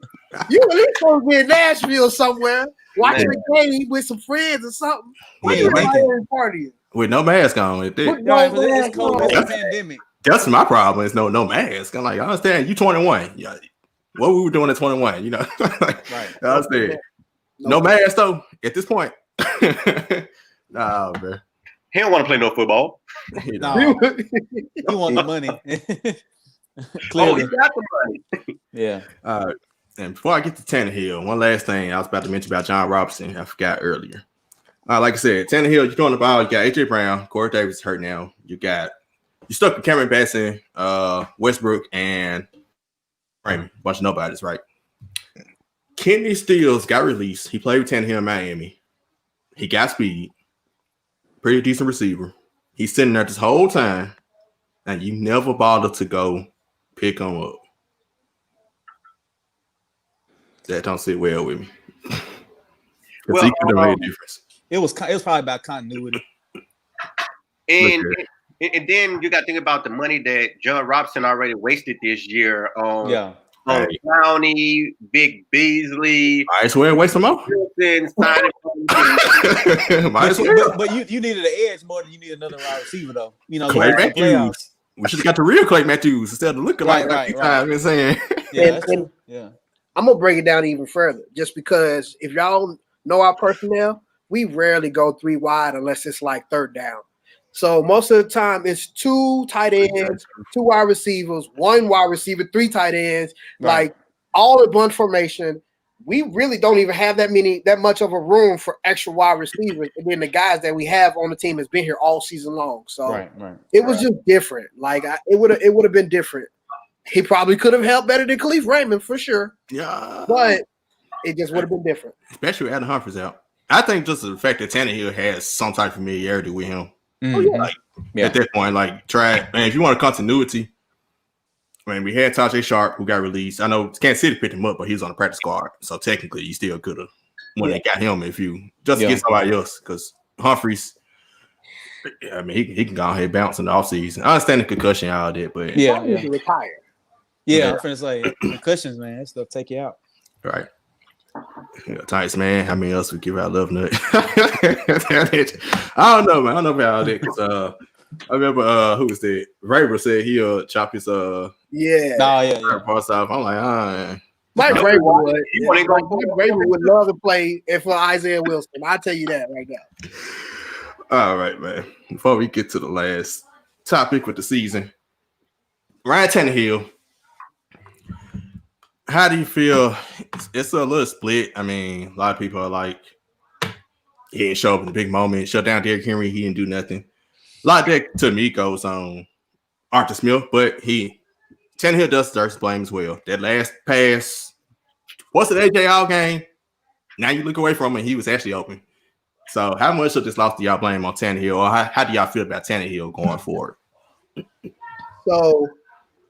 You at least supposed to be in Nashville somewhere watching a game with some friends or something. What you partying? With no mask on. It's COVID pandemic. That's my problem. It's no mask. I'm like, I understand you 21. Yeah, what we were doing at 21, you know. Right. I understand. No mask though. At this point, nah, man. He don't want to play no football. No, he want the money. Clearly, he got the money. Yeah. And before I get to Tannehill, one last thing I was about to mention about John Robinson, I forgot earlier. Like I said, Tannehill, you're throwing the ball. You got AJ Brown, Corey Davis hurt now. You stuck with Cameron Batson, Westbrook, and Raymond. Bunch of nobodies, right? Kenny Stills got released. He played with Tannehill in Miami. He got speed. Pretty decent receiver. He's sitting there this whole time, and you never bothered to go pick him up. That don't sit well with me. Well, he could have made a difference. It was probably about continuity. And then you got to think about the money that John Robinson already wasted this year on Clowney, Big Beasley. Might as well waste some more. Might as well. But you needed an edge more than you need another wide receiver, though. You know, Clay Matthews. We should have got the real Clay Matthews instead of looking like I've been saying. Yeah, I'm gonna break it down even further, just because if y'all know our personnel, we rarely go 3 wide unless it's like 3rd down. So most of the time it's 2 tight ends, 2 wide receivers, 1 wide receiver, 3 tight ends, like all in bunch formation. We really don't even have that much of a room for extra wide receivers. And then the guys that we have on the team has been here all season long. So it was just different. Like it would have been different. He probably could have helped better than Khalif Raymond for sure. Yeah. But it just would have been different. Especially with Adam Humphries out. I think just the fact that Tannehill has some type of familiarity with him. Mm-hmm. At that point, if you want a continuity, we had Tajay Sharp who got released. I know Kansas City picked him up, but he was on the practice squad. So technically, you still could have when they got him if you just get somebody else. Because Humphries, he can go ahead and bounce in the offseason. I understand the concussion all that, but he retired. Yeah, I'm finna say concussions, man. That stuff take you out. Right. Tights, man. How many else would give out love nut? I don't know, man. I don't know about all that because I remember who was that? Raver said he'll chop his parts off. I'm like, Mike Raver would love to play for Isaiah Wilson. I'll tell you that right now. All right, man. Before we get to the last topic with the season, Ryan Tannehill. How do you feel? It's a little split. I mean, a lot of people are like, he didn't show up in the big moment, shut down Derrick Henry, he didn't do nothing. A lot of that to me goes on Arthur Smith, but Tannehill does deserve some blame as well. That last pass, what's it, AJ all game? Now you look away from him, he was actually open. So how much of this loss do y'all blame on Tannehill, or how do y'all feel about Tannehill going forward? So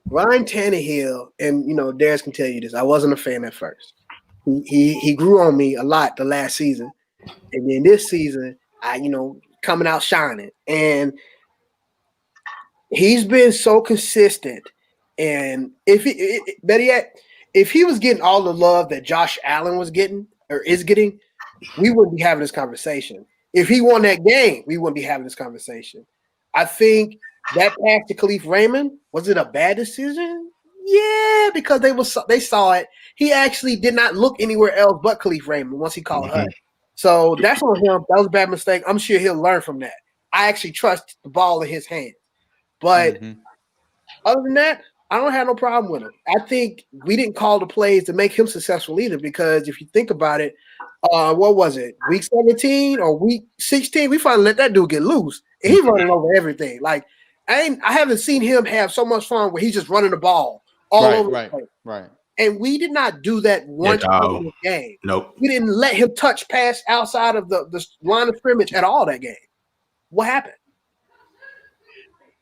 Ryan Tannehill, and Darrius can tell you this, I wasn't a fan at first. He grew on me a lot the last season. And then this season, coming out shining. And he's been so consistent. And if he was getting all the love that Josh Allen was getting or is getting, we wouldn't be having this conversation. If he won that game, we wouldn't be having this conversation. I think that pass to Khalif Raymond, was it a bad decision? Yeah, because they saw it. He actually did not look anywhere else but Khalif Raymond once he called her. So that's on him. That was a bad mistake. I'm sure he'll learn from that. I actually trust the ball in his hands. But other than that, I don't have no problem with him. I think we didn't call the plays to make him successful either, because if you think about it, what was it? Week 17 or week 16, we finally let that dude get loose. And he's running over everything. Like, I haven't seen him have so much fun where he's just running the ball all over the place. Right. And we did not do that once in the game. Nope. We didn't let him touch pass outside of the line of scrimmage at all that game. What happened?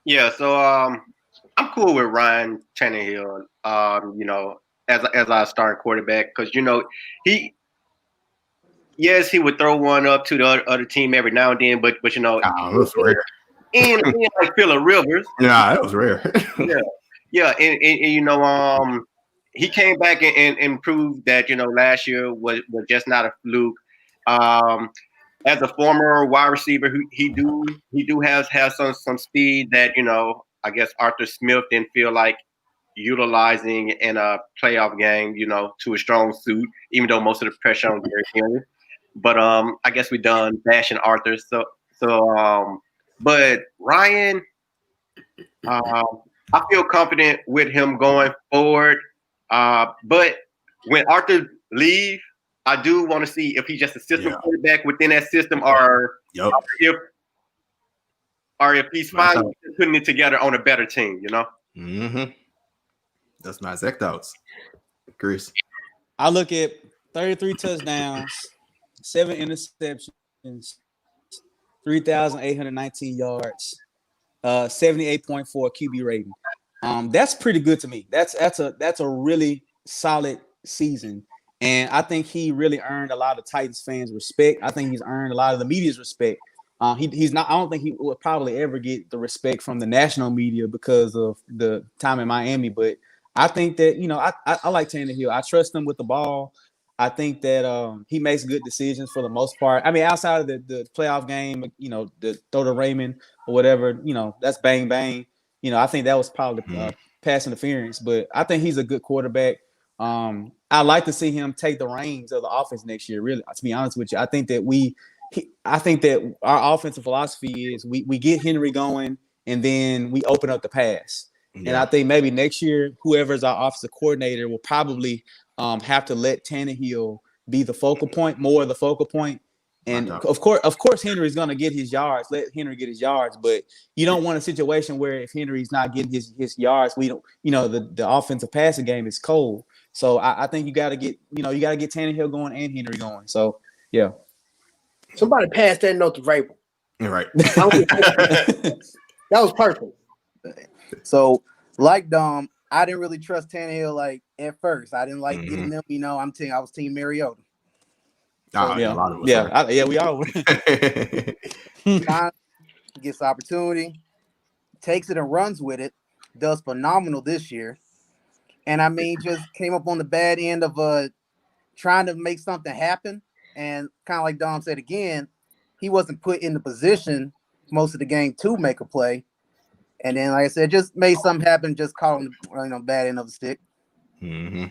Yeah, so I'm cool with Ryan Tannehill, as our starting quarterback, because he would throw one up to the other team every now and then, but it was rare. And like Phillip Rivers. Yeah, that was rare. and he came back and proved that last year was just not a fluke. As a former wide receiver, he do have some speed that I guess Arthur Smith didn't feel like utilizing in a playoff game, to a strong suit, even though most of the pressure on Derrick Henry. But I guess we done bashing Arthur. But Ryan, I feel confident with him going forward. But when Arthur leave, I do want to see if he's just a system quarterback within that system, or if he's finally putting it together on a better team. You know. Mm-hmm. That's my exact thoughts, Chris. I look at 33 touchdowns, 7 interceptions, 3,819 yards, 78.4 QB rating. That's pretty good to me. That's a really solid season, and I think he really earned a lot of Titans fans' respect. I think he's earned a lot of the media's respect. He's not. I don't think he will probably ever get the respect from the national media because of the time in Miami. But I think that I like Tannehill. I trust him with the ball. I think that he makes good decisions for the most part. I mean, outside of the playoff game, the throw to Raymond or whatever, that's bang bang. I think that was probably pass interference. But I think he's a good quarterback. I'd like to see him take the reins of the offense next year. Really, to be honest with you, I think that our offensive philosophy is we get Henry going and then we open up the pass. Yeah. And I think maybe next year, whoever's our offensive coordinator will probably have to let Tannehill be the focal point, more of the focal point. And of course, Henry's going to get his yards. Let Henry get his yards, but you don't want a situation where if Henry's not getting his yards, we don't. The offensive passing game is cold. So I think you got to get Tannehill going and Henry going. So yeah. Somebody passed that note to Vrabel. Right. That was perfect. So, like Dom, I didn't really trust Tannehill at first. I didn't like getting them. I was Team Mariota. So, a lot of us we all were. Gets the opportunity, takes it and runs with it. Does phenomenal this year, and I mean, just came up on the bad end of trying to make something happen. And kind of like Dom said again, he wasn't put in the position most of the game to make a play. And then, like I said, just made something happen, just caught him bad end of the stick. Mm-hmm.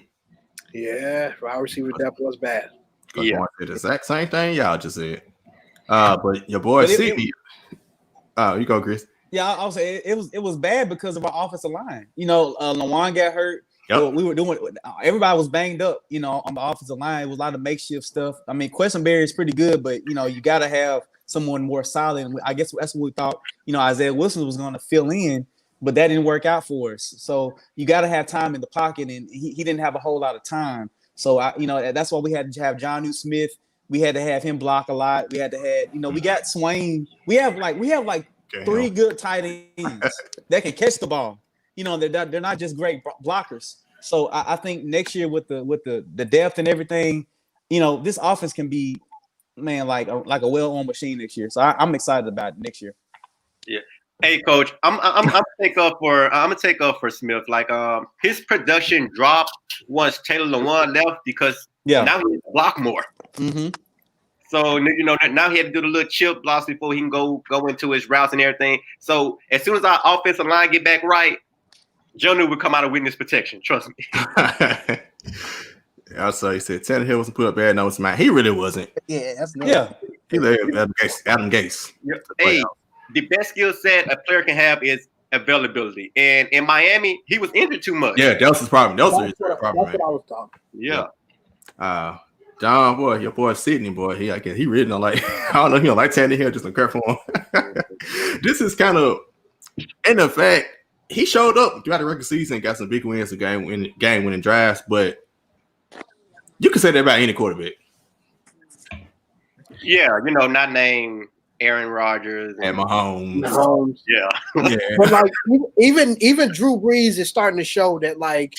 Yeah, wide receiver depth was bad. Yeah. The exact same thing y'all just said. But your boy Sidney. You go, Chris. Yeah, I'll say it was bad because of our offensive line. Lawan got hurt. Yep. We were doing. Everybody was banged up. On the offensive line, it was a lot of makeshift stuff. I mean, Questenberry is pretty good, but you got to have someone more solid. And I guess that's what we thought. Isaiah Wilson was going to fill in, but that didn't work out for us. So you got to have time in the pocket, and he didn't have a whole lot of time. So that's why we had to have Jonnu Smith. We had to have him block a lot. We had to have we got Swain. We have like 3 good tight ends that can catch the ball. They're not just great blockers. So I think next year with the depth and everything, this offense can be, man, like a well-oiled machine next year. So I'm excited about it next year. Yeah. Hey, Coach, I'm gonna take up for Smith. Like his production dropped once Taylor Lewan left because now he has to block more. Mm-hmm. So now he had to do the little chip blocks before he can go into his routes and everything. So as soon as our offensive line get back right, Jonnu would come out of witness protection. Trust me. Also, he said Tannehill wasn't put up bad notes, man. He really wasn't. Yeah, that's normal. Yeah. He let Adam Gase. Yep. Hey, the best skill set a player can have is availability. And in Miami, he was injured too much. Yeah, that was his problem. That's what I was talking. Yeah. John, boy, your boy Sidney, boy, he really don't like. I don't know if he don't like Tannehill, just don't care for him. This is kind of, in the fact, he showed up throughout the regular season, got some big wins, game winning drives, but you can say that about any quarterback. Yeah, not named Aaron Rodgers and Mahomes. Yeah. But like even Drew Brees is starting to show that like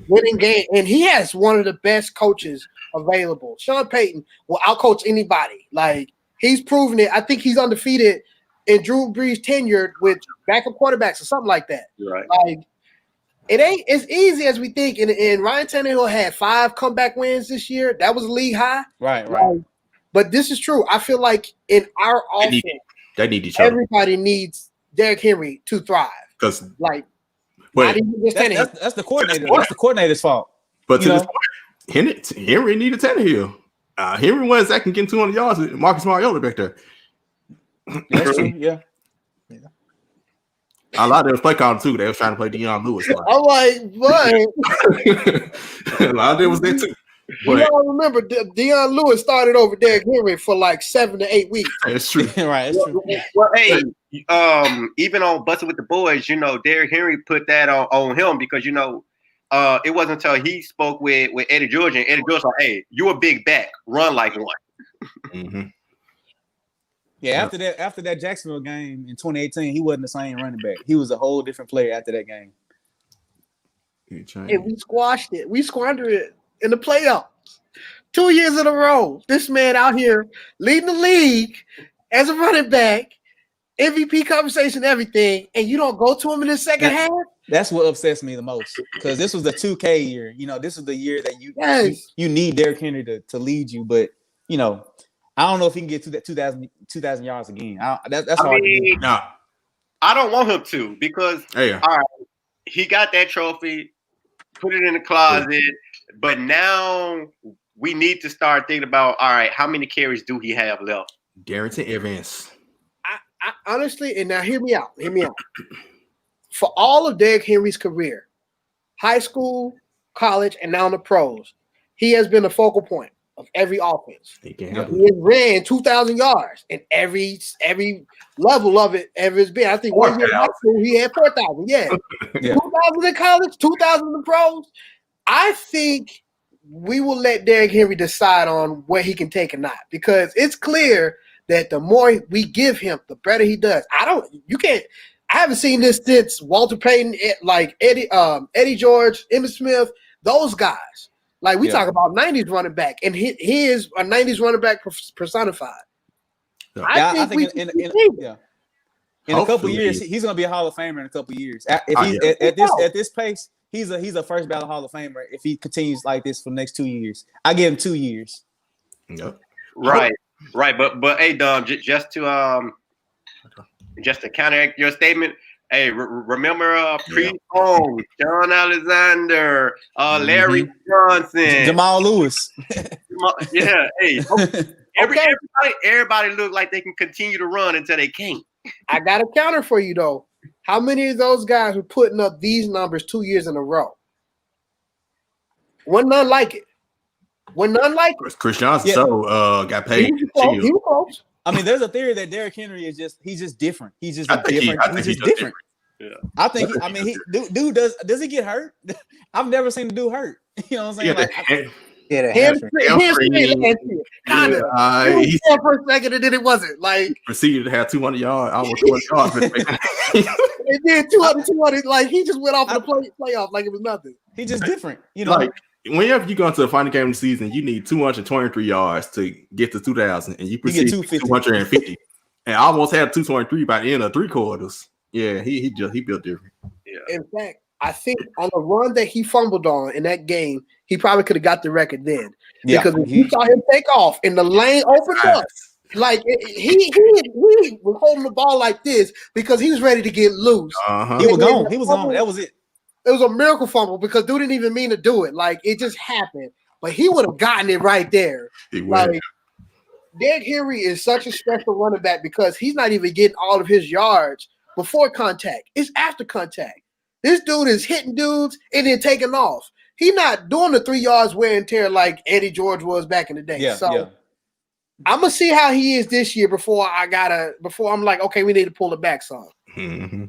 winning game, and he has one of the best coaches available. Sean Payton will outcoach anybody. Like he's proven it. I think he's undefeated in Drew Brees' tenure with backup quarterbacks or something like that. Right. Like it ain't as easy as we think. And Ryan Tannehill had 5 comeback wins this year. That was league high. Right. But this is true. I feel like in our offense, they need each other. Everybody needs Derrick Henry to thrive. Because that's the coordinator. That's the coordinator's fault. But to this point, Henry needed Tannehill. Henry was that can get 200 yards with Marcus Mariota back there. That's true. Yeah. A lot of them was play calling too. They was trying to play Deion Lewis. I'm like, what? A lot of them was there too. We But all remember Deion Lewis started over Derrick Henry for like 7 to 8 weeks. it's true. Right, that's true. Well, hey, even on Busting with the Boys, Derrick Henry put that on him because it wasn't until he spoke with Eddie George, and Eddie George like, hey, you a big back, run like one. Mm-hmm. Yeah, after that Jacksonville game in 2018, he wasn't the same running back. He was a whole different player after that game. And we squashed it. We squandered it in the playoffs 2 years in a row. This man out here leading the league as a running back, MVP conversation, everything, and you don't go to him in the second half? That's what upsets me the most because this was the 2K year. This is the year that you need Derrick Henry to lead you, but I don't know if he can get to that 2,000 yards again. That's hard to do. Nah. I don't want him to because all right, he got that trophy, put it in the closet, but now we need to start thinking about, all right, how many carries do he have left? Darrington Evans. I honestly, and now hear me out. For all of Derrick Henry's career, high school, college, and now in the pros, he has been the focal point of every offense. He has ran 2,000 yards in every level of it ever has been. I think 1 year in high school he had 4,000. Yeah. 2,000 in college, 2,000 in the pros. I think we will let Derrick Henry decide on where he can take or not because it's clear that the more we give him, the better he does. I haven't seen this since Walter Payton, like Eddie George, Emmitt Smith, those guys. Like we talk about 90s running back, and he is a 90s running back personified. I think in a couple of years he's going to be a Hall of Famer in a couple of years. If at this pace, he's a first ballot Hall of Famer if he continues like this for the next 2 years. I give him 2 years. Yep. Right. But hey, Dom, just to counteract your statement. Hey, remember pre-home, John Alexander, Larry Johnson, Jamal Lewis. Yeah, hey, everybody look like they can continue to run until they can't. I got a counter for you though. How many of those guys were putting up these numbers 2 years in a row? Wasn't none like it. Chris Johnson got paid. He was close. I mean, there's a theory that Derrick Henry he's just different. He's just different. He's just different. Yeah. I think. Dude does he get hurt? I've never seen the dude hurt. You know what I'm saying? Kind of. He said for a second, and then it wasn't. Like proceeded to have 200 yards, almost 200 yards. It did 200. Like he just went off the playoff like it was nothing. He's just different. Like whenever you go into the final game of the season, you need 223 yards to get to 2,000, and you proceed to 250, and almost had 223 by the end of 3 quarters. Yeah, he built different. Yeah. In fact, I think on the run that he fumbled on in that game, he probably could have got the record then. Yeah. Because if you saw him take off and the lane opened up, like he was holding the ball like this because he was ready to get loose. He was gone. He was on. That was it. It was a miracle fumble because dude didn't even mean to do it. Like it just happened. But he would have gotten it right there. Like Derrick Henry is such a special running back because he's not even getting all of his yards before contact. It's after contact. This dude is hitting dudes and then taking off. He's not doing the 3 yards wear and tear like Eddie George was back in the day. I'm gonna see how he is this year before I'm like, okay, we need to pull it back some. Mm-hmm.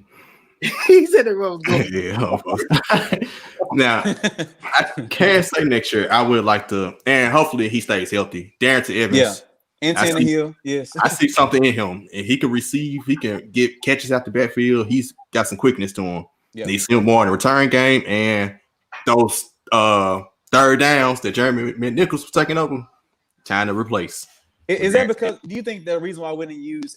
He said it was good. Yeah. Now, I can't say next year. I would like to, and hopefully he stays healthy. Darrington Evans. Yeah. And Tannehill, yes. I see something in him, and he can receive. He can get catches out the backfield. He's got some quickness to him. Yeah. He's still more in the return game, and those third downs that Jeremy McNichols was taking over, time to replace. Is that because? Do you think the reason why we didn't use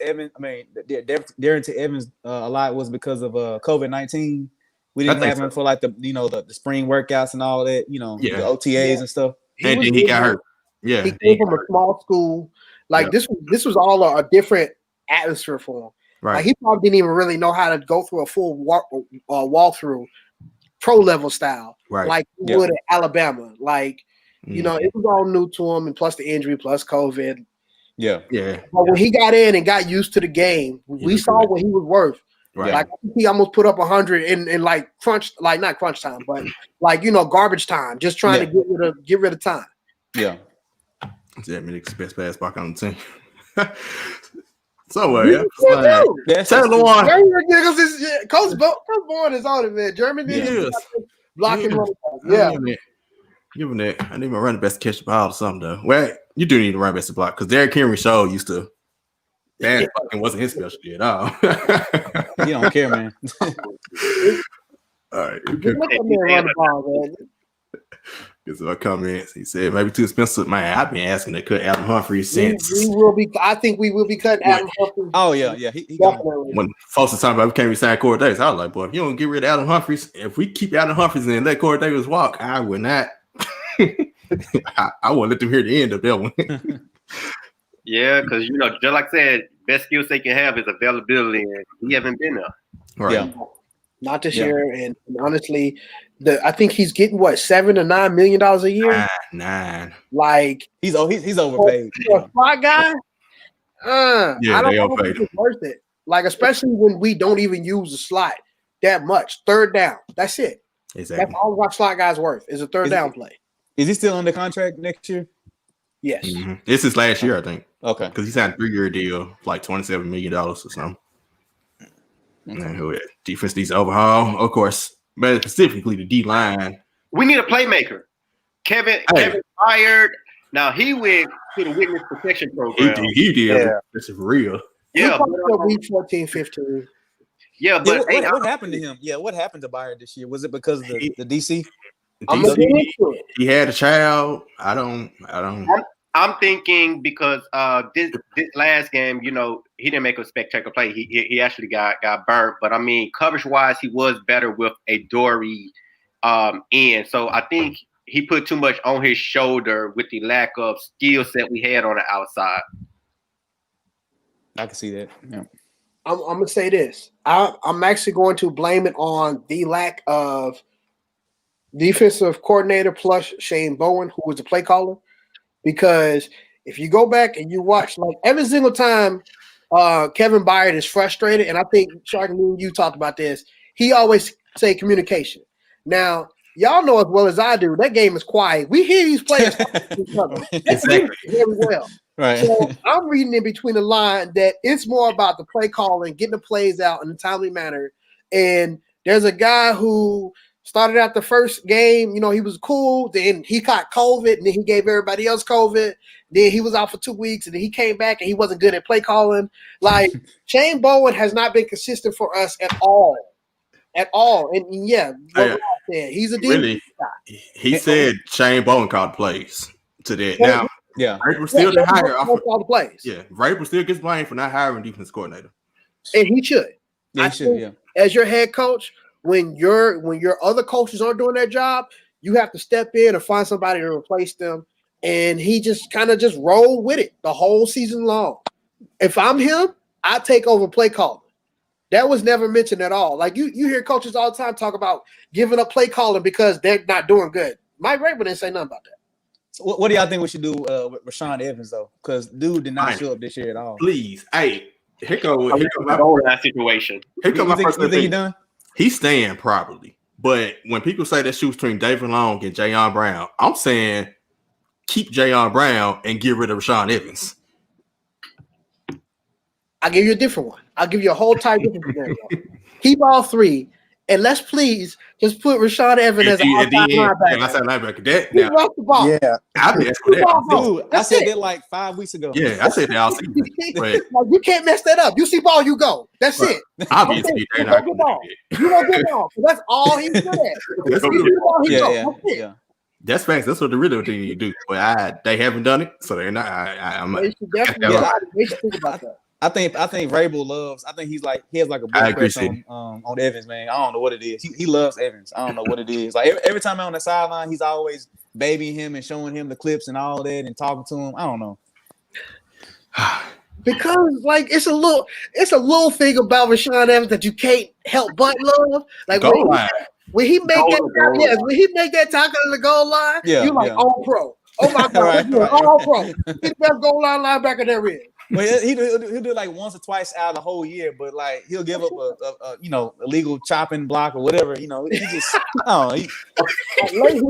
Darrington Evans a lot was because of COVID-19? We didn't have him for like the spring workouts and all that. The OTAs and stuff. And then he got hurt. Yeah, he came from a small school. Like this was all a different atmosphere for him. Right. Like he probably didn't even really know how to go through a full walkthrough, pro level style, right? Like he would at Alabama. Like it was all new to him, and plus the injury, plus COVID. Yeah. But when he got in and got used to the game, we saw what he was worth. Right. Like he almost put up 100 in like not crunch time, but like garbage time, just trying to get rid of time. Yeah. That Minnick's best pass block on the team. So, You yeah. do. Taylor Warren. Coach Bourne is on it, man. Germany is blocking running back. Yeah. Give him that. I need my running best to catch the ball or something, though. Well, you do need a running best to block because Derrick Henry show used to. That fucking wasn't his specialty at all. He don't care, man. All right. Just let that man run the ball, man. Because of our comments, he said maybe too expensive. Man, I've been asking to cut Adam Humphries since. We will be. I think we will be cutting Adam Humphries. Oh yeah. He Definitely. When folks are talking about we can't resign Corey Davis, I was like, boy, if you don't get rid of Adam Humphries, if we keep Adam Humphries and let Corey Davis walk, I would not. I won't let them hear the end of that one. Yeah, because just like I said, best skills they can have is availability, and he haven't been there. Right. Yeah. Not this year, and honestly, I think he's getting what $7 to $9 million a year. Nine. Like he's overpaid. For a slot guy, Yeah, I don't they know overpaid if it's worth it. Like especially when we don't even use the slot that much. Third down, that's it. Exactly. That's all our slot guys worth is a third down play. Is he still under contract next year? Yes. Mm-hmm. This is last year, I think. Okay. Because he signed a 3-year deal, like $27 million or something. Okay. And who defense needs to overhaul, of course, but specifically the D line. We need a playmaker. Kevin fired. Now he went to the witness protection program. He did. Yeah. This is real. Yeah, week 14, 15. Yeah, but what happened to him? Yeah, what happened to Byard this year? Was it because of the DC? I'm gonna get into it. He had a child. I don't. I'm thinking because this last game, he didn't make a spectacular play. He actually got burnt. But I mean, coverage wise, he was better with a Dory in. So I think he put too much on his shoulder with the lack of skill set we had on the outside. I can see that. Yeah. I'm gonna say this. I'm actually going to blame it on the lack of defensive coordinator plus Shane Bowen, who was the play caller. Because if you go back and you watch, like every single time Kevin Byard is frustrated, and I think Shark and you talked about this, he always say communication. Now, y'all know as well as I do, that game is quiet. We hear these players talking to each other. Exactly. Very well. Right. So I'm reading in between the line that it's more about the play calling, getting the plays out in a timely manner. And there's a guy who started out the first game, he was cool. Then he caught COVID, and then he gave everybody else COVID. Then he was out for 2 weeks, and then he came back, and he wasn't good at play calling. Like, Shane Bowen has not been consistent for us at all. And yeah, he's a decent really, guy. He said Shane Bowen called plays to that. Now, yeah, Vrabel still the hire. All the plays. Yeah, Vrabel still gets blamed for not hiring defense coordinator, and he should. Yeah, he should. Yeah, as your head coach, when your other coaches aren't doing their job, you have to step in and find somebody to replace them. And he just kind of just rolled with it the whole season long. If I'm him, I take over play calling. That was never mentioned at all. Like you hear coaches all the time talk about giving up play calling because they're not doing good. Mike Vrabel didn't say nothing about that. So what do y'all think we should do with Rashaan Evans though? Because dude did not show up this year at all. Please, hey, here come that situation. Here come my first thing. You think he done? He's staying probably. But when people say that shoes between David Long and Jayon Brown, I'm saying keep Jayon Brown and get rid of Rashaan Evans. I'll give you a different one. I'll give you a whole type different scenario. Keep all three, and let's please just put Rashaan Evans as an outside linebacker. That now, off the ball. Yeah, I did for that. Dude, I said that like 5 weeks ago. Yeah, I said that all season. But you can't mess that up. You see ball, you go. That's it. Obviously, they're not going to do it. You don't get ball. That's all he's good at. Yeah. That's facts. That's what the real thing you do. But they haven't done it, so they're not. They should definitely think about that. I think Vrabel loves. I think he has like a blood pressure on Evans, man. I don't know what it is. He loves Evans. I don't know what it is. Like every time I'm on the sideline, he's always babying him and showing him the clips and all that and talking to him. I don't know. Because like it's a little thing about Rashaan Evans that you can't help but love. Like when he make that tackle in the goal line, you're like all pro. Oh my God, all pro. He's the best goal line linebacker there is. Well, he'll do like once or twice out of the whole year, but like he'll give up a illegal chopping block or whatever. He just late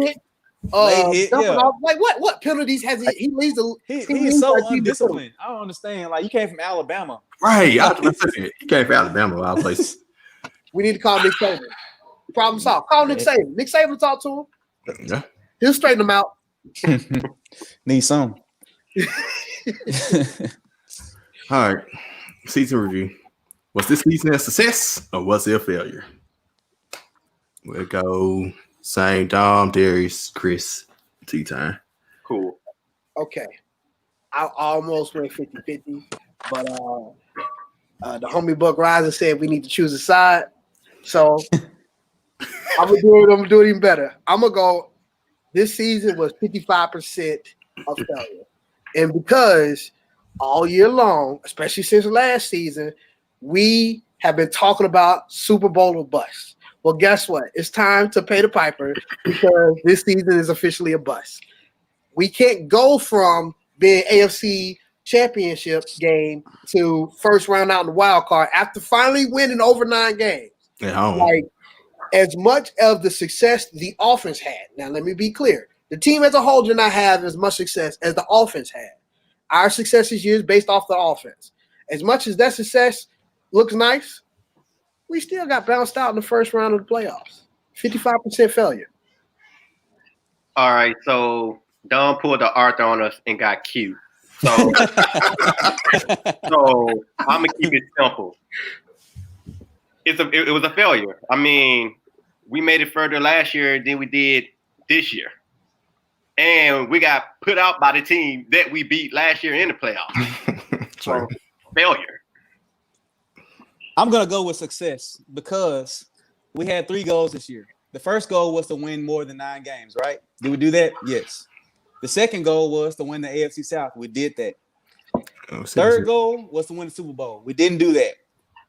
hit. Late hit, jumping yeah. off. Like what penalties has he? He leads the. He leads is so our team to undisciplined. I don't understand. Like, you came from Alabama. Right. I was going to say, he came from Alabama, of all places. We need to call Nick Saban. Problem solved. Call Nick Saban. Nick Saban talk to him. Yeah. He'll straighten them out. Need some. All right. Season review. Was this season a success or was it a failure? We'll go same Dom, Darrius, Chris, T-Time. Cool. Okay. I almost went 50-50, but the homie Buck Rising said we need to choose a side. So I'm gonna do it even better. I'm gonna go. This season was 55% of failure, and because all year long, especially since last season, we have been talking about Super Bowl or bust. Well, guess what? It's time to pay the piper because this season is officially a bust. We can't go from being AFC championship game to first round out in the wild card after finally winning over 9 games. Yeah, Like, as much of the success the offense had. Now, let me be clear. The team as a whole did not have as much success as the offense had. Our success this year is based off the offense. As much as that success looks nice, we still got bounced out in the first round of the playoffs. 55% failure. All right, so Don pulled the Arthur on us and got cute. So, so I'm gonna keep it simple. It was a failure. I mean, we made it further last year than we did this year, and we got put out by the team that we beat last year in the playoffs. So, failure. I'm gonna go with success because we had 3 goals this year. The first goal was to win more than 9 games, right? Did we do that? Yes. The second goal was to win the AFC South. We did that. Third goal was to win the Super Bowl. We didn't do that.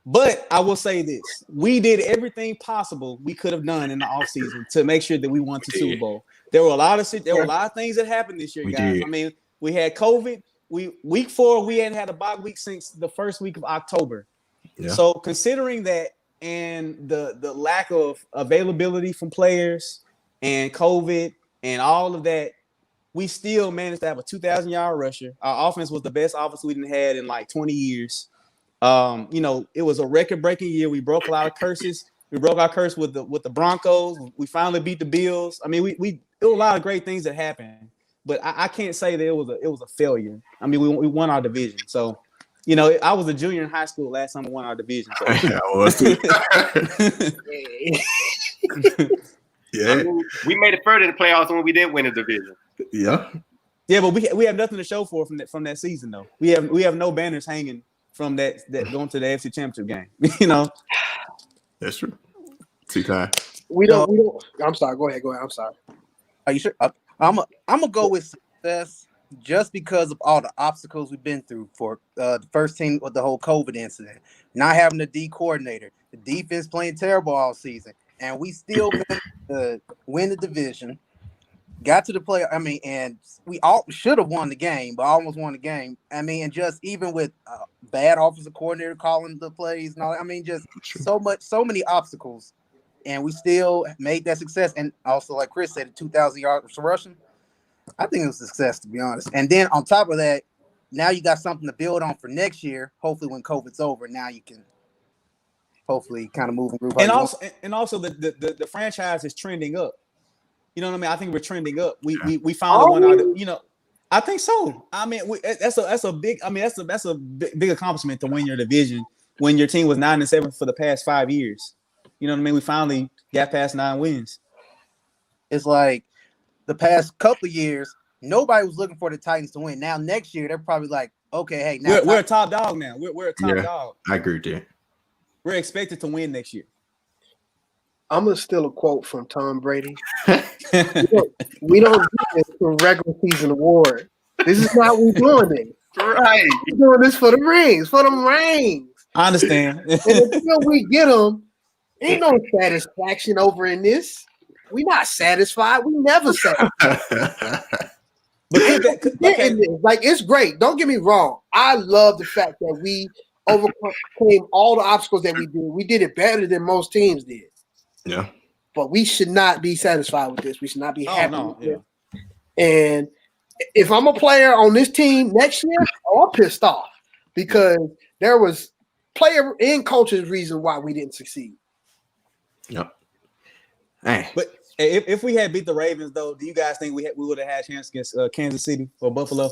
But I will say this. We did everything possible we could have done in the offseason to make sure that we won the Super Bowl. There were a lot of things that happened this year, guys. I mean, we had COVID. Week 4, we hadn't had a bye week since the first week of October. Yeah. So considering that and the lack of availability from players and COVID and all of that, we still managed to have a 2,000-yard rusher. Our offense was the best offense we didn't had in like 20 years. It was a record-breaking year. We broke a lot of curses. We broke our curse with the Broncos. We finally beat the Bills. I mean, there were a lot of great things that happened, but I can't say that it was a failure. I mean, we won our division. So, I was a junior in high school last time we won our division. So. Yeah, I was too. Yeah, I mean, we made it further in the playoffs when we didn't win the division. Yeah, but we have nothing to show for from that season though. We have no banners hanging from that going to the AFC Championship game. That's true. T-Time. We don't. I'm sorry. Go ahead. I'm sorry. Are you sure? I'm gonna go with success just because of all the obstacles we've been through for the first team with the whole COVID incident, not having the D coordinator, the defense playing terrible all season, and we still managed to win the division. Got to the play. I mean, and we all should have won the game, but almost won the game. I mean, and just even with bad offensive coordinator calling the plays and all. I mean, just so many obstacles, and we still made that success. And also, like Chris said, 2,000 yards rushing. I think it was a success, to be honest. And then on top of that, now you got something to build on for next year. Hopefully, when COVID's over, now you can hopefully kind of move and groove. And also the franchise is trending up. You know what I mean? I think we're trending up. We finally won our. I think so. I mean, that's a big. I mean, that's a big accomplishment to win your division when your team was 9-7 for the past 5 years. You know what I mean? We finally got past 9 wins. It's like the past couple of years, nobody was looking for the Titans to win. Now next year, they're probably like, okay, hey, now we're a top dog now. We're a top dog. I agree with that. We're expected to win next year. I'm gonna steal a quote from Tom Brady. we don't do this for regular season award. This is not we doing it. Right. We're doing this for the rings, for them rings. I understand. And until we get them, ain't no satisfaction over in this. We not satisfied. We never satisfied. Like, it's great. Don't get me wrong. I love the fact that we overcame all the obstacles that we did. We did it better than most teams did. Yeah. but we should not be satisfied with this. We should not be happy with yeah. this. And if I'm a player on this team next year, I'm pissed off because there was player and coaches reason why we didn't succeed. Yep. Hey. But if we had beat the Ravens, though, do you guys think we would have had a chance against Kansas City or Buffalo?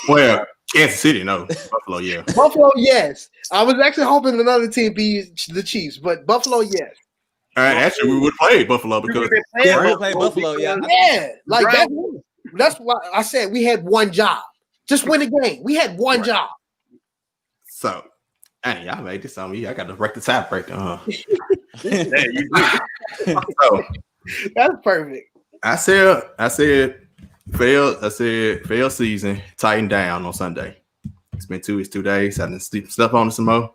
Well, Kansas City, no. Buffalo, yeah. Buffalo, yes. I was actually hoping another team be the Chiefs, but Buffalo, yes. All right, actually, we would play Buffalo because we played Buffalo, yeah. Yeah, like that's why I said we had one job. Just win the game. We had one job. So, hey, y'all made this on me. I got to break the tiebreaker. So, that's perfect. I said, fail season, tighten down on Sunday. It's been 2 weeks, 2 days. I didn't step on it some more.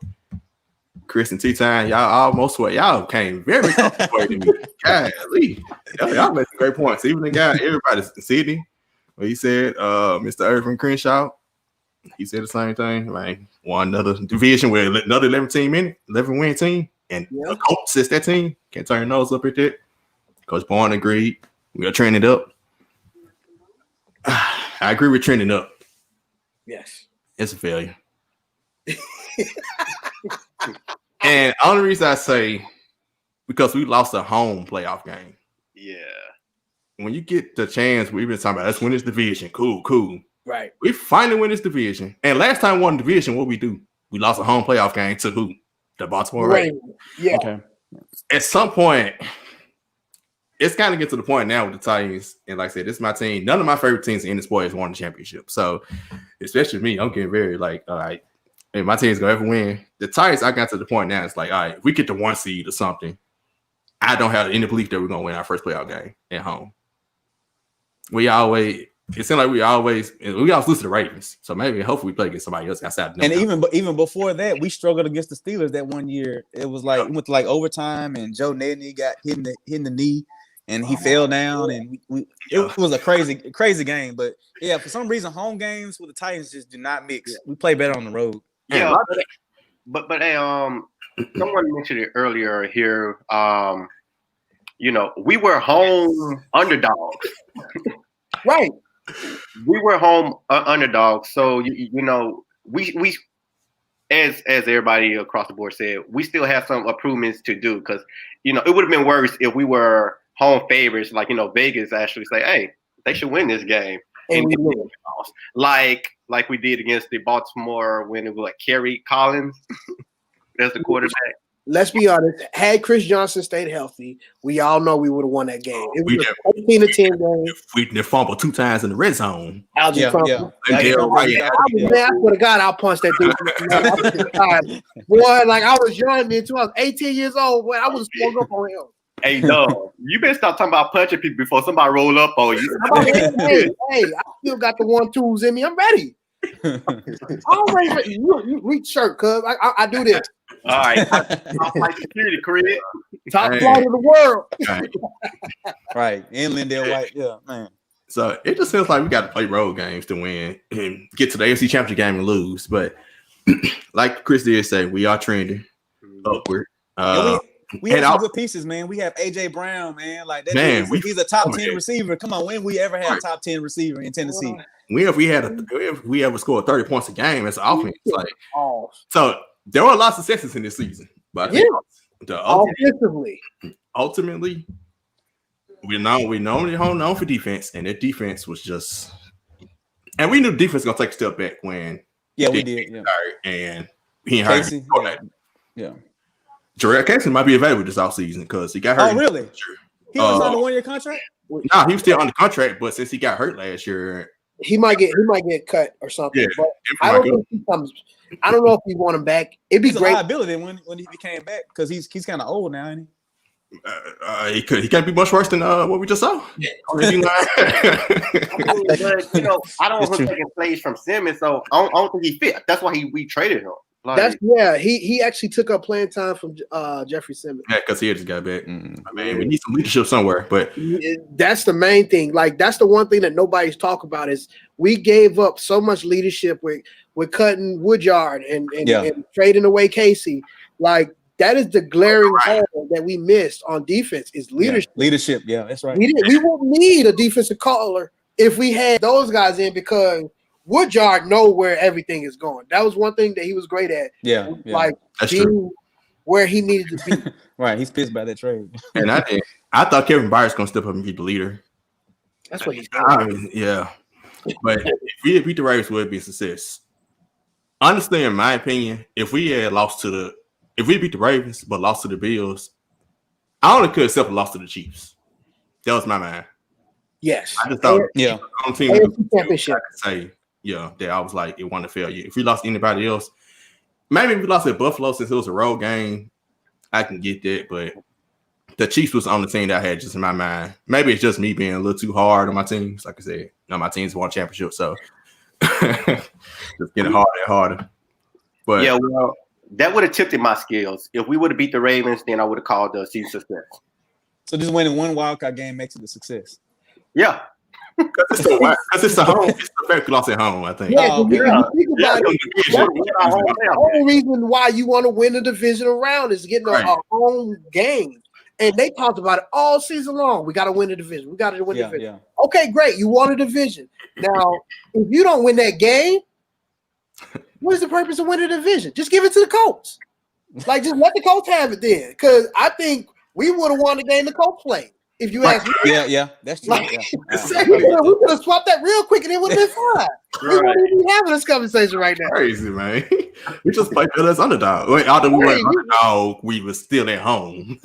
Chris and T-Time, y'all almost sweat. Y'all came very close to me. Golly. Y'all made some great points. Even the guy, everybody's in Sydney, what he said, Mr. Irvin Crenshaw, he said the same thing. Like, won another division with another 11-win team. And the coach says that team can't turn your nose up at that. Coach Bourne agreed. We are trending up. I agree with trending up. Yes. It's a failure. And the only reason I say, because we lost a home playoff game. Yeah. When you get the chance, we've been talking about, let's win this division. Cool. Right. We finally win this division. And last time we won the division, what we do? We lost a home playoff game to who? The Baltimore Ravens. Yeah. Okay. At some point, it's kind of get to the point now with the Titans. And like I said, this is my team. None of my favorite teams in the sport has won the championship. So, especially me, I'm getting very like, all right, if my team's going to ever win. The Titans, I got to the point now, it's like, all right, if we get to 1 seed or something, I don't have any belief that we're going to win our first playoff game at home. It seems like we always lose to the Ravens. So maybe, hopefully, we play against somebody else outside. And even before that, we struggled against the Steelers that 1 year. It was like, we went to like overtime, and Joe Nedney got hit in the knee, and he fell down, and it was a crazy game. But yeah, for some reason, home games with the Titans just do not mix. We play better on the road. Yeah, but hey, someone mentioned it earlier here. We were home underdogs. Right. We were home underdogs. So we as everybody across the board said, we still have some improvements to do because it would have been worse if we were home favorites, like Vegas actually say, hey, they should win this game. And we lost. Like we did against the Baltimore when it was like Kerry Collins. That's the quarterback. Let's be honest. Had Chris Johnson stayed healthy, we all know we would have won that game. It was a 14-10 game. If we didn't fumble 2 times in the red zone. I swear to God, I'll punch that dude. Boy, like I was young then too. I was 18 years old. Boy, I was swung up on him. Hey, no, you better stop talking about punching people before somebody roll up on you. Hey, I still got the 1-2s in me. I'm ready. I'm ready. You reach shirt, cuz I do this. All right, I'll fight security, Chris. Top flight of the world. Right, and Lindell White, yeah, man. So it just feels like we got to play road games to win and get to the AFC Championship game and lose. But like Chris did say, we are trending upward. We have some good pieces, man. We have AJ Brown, man. Like that, man, he's a top 10 receiver. Come on, when we ever had a top 10 receiver in Tennessee? If we ever scored 30 points a game as an offense, so there were a lot of successes in this season. But I think ultimately, we're normally known for defense, and that defense was just, and we knew defense was gonna take a step back when we did. Yeah. And he hired Casey. Yeah. Jarrell Casey might be available this offseason because he got hurt. Oh, really? He was on a 1-year contract? No, he was still under contract, but since he got hurt last year, he might get cut or something. Yeah, but I don't think he comes. I don't know if we want him back. It'd be great. A liability when he came back because he's kind of old now, isn't he? He can't be much worse than what we just saw. But I don't want him taking plays from Simmons, so I don't think he fit. That's why we traded him. He actually took up playing time from Jeffrey Simmons. Yeah, because he just got back. I mean, we need some leadership somewhere, but that's the main thing. Like that's the one thing that nobody's talking about is we gave up so much leadership with cutting Woodyard and trading away Casey. Like that is the glaring hole that we missed on defense is leadership. Yeah, leadership, yeah, that's right. We won't need a defensive caller if we had those guys in because Woodyard know where everything is going. That was one thing that he was great at. Yeah. Like That's being true. where he needed to be. Right, he's pissed by that trade. And I thought Kevin Byers gonna step up and be the leader. That's what he's doing. Yeah. But if we had beat the Ravens, would be a success. Honestly, in my opinion, if we beat the Ravens but lost to the Bills, I only could accept a loss to the Chiefs. That was my mind. Yes. I just thought on team championship. say, that I was like, it wasn't a failure. If we lost anybody else, maybe if we lost at Buffalo since it was a road game, I can get that. But the Chiefs was on the team that I had just in my mind. Maybe it's just me being a little too hard on my teams. Like I said, my teams won championship, so just getting harder and harder. But yeah, well, that would have tipped in my scales. If we would have beat the Ravens, then I would have called the season success. So just winning one wildcard game makes it a success. Yeah. Because it's the home. It's the fact we lost at home, I think. Yeah, think about it, the only reason why you want to win a divisional round is getting a home game. And they talked about it all season long. We got to win the division. We got to win the division. Yeah. Okay, great. You won a division. Now, if you don't win that game, what is the purpose of winning the division? Just give it to the Colts. Like, just let the Colts have it then. Because I think we would have won the game the Colts played. If you ask me. Yeah, that's true. Like, we could have swapped that real quick and it would have been fine. We wouldn't even be having this conversation right now. Crazy, man. We just played better as underdog. Wait, although we weren't underdog, we were still at home.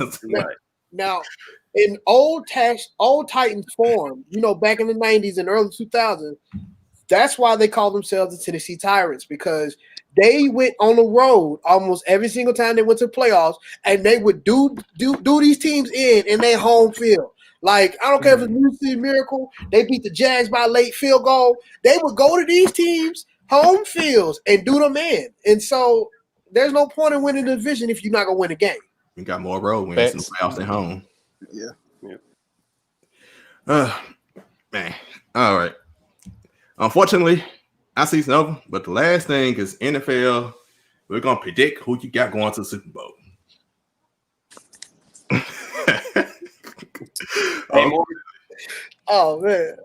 Now, in old Titans form, back in the 90s and early 2000s, that's why they call themselves the Tennessee Tyrants, because they went on the road almost every single time they went to the playoffs, and they would do these teams in their home field. Like, I don't care if it's New City Miracle, they beat the Jags by a late field goal. They would go to these teams' home fields and do them in. And so there's no point in winning the division if you're not going to win a game. We got more road wins in the playoffs at home. Yeah. Man. All right. Unfortunately, our season over, but the last thing is NFL. We're gonna predict who you got going to the Super Bowl. Oh man.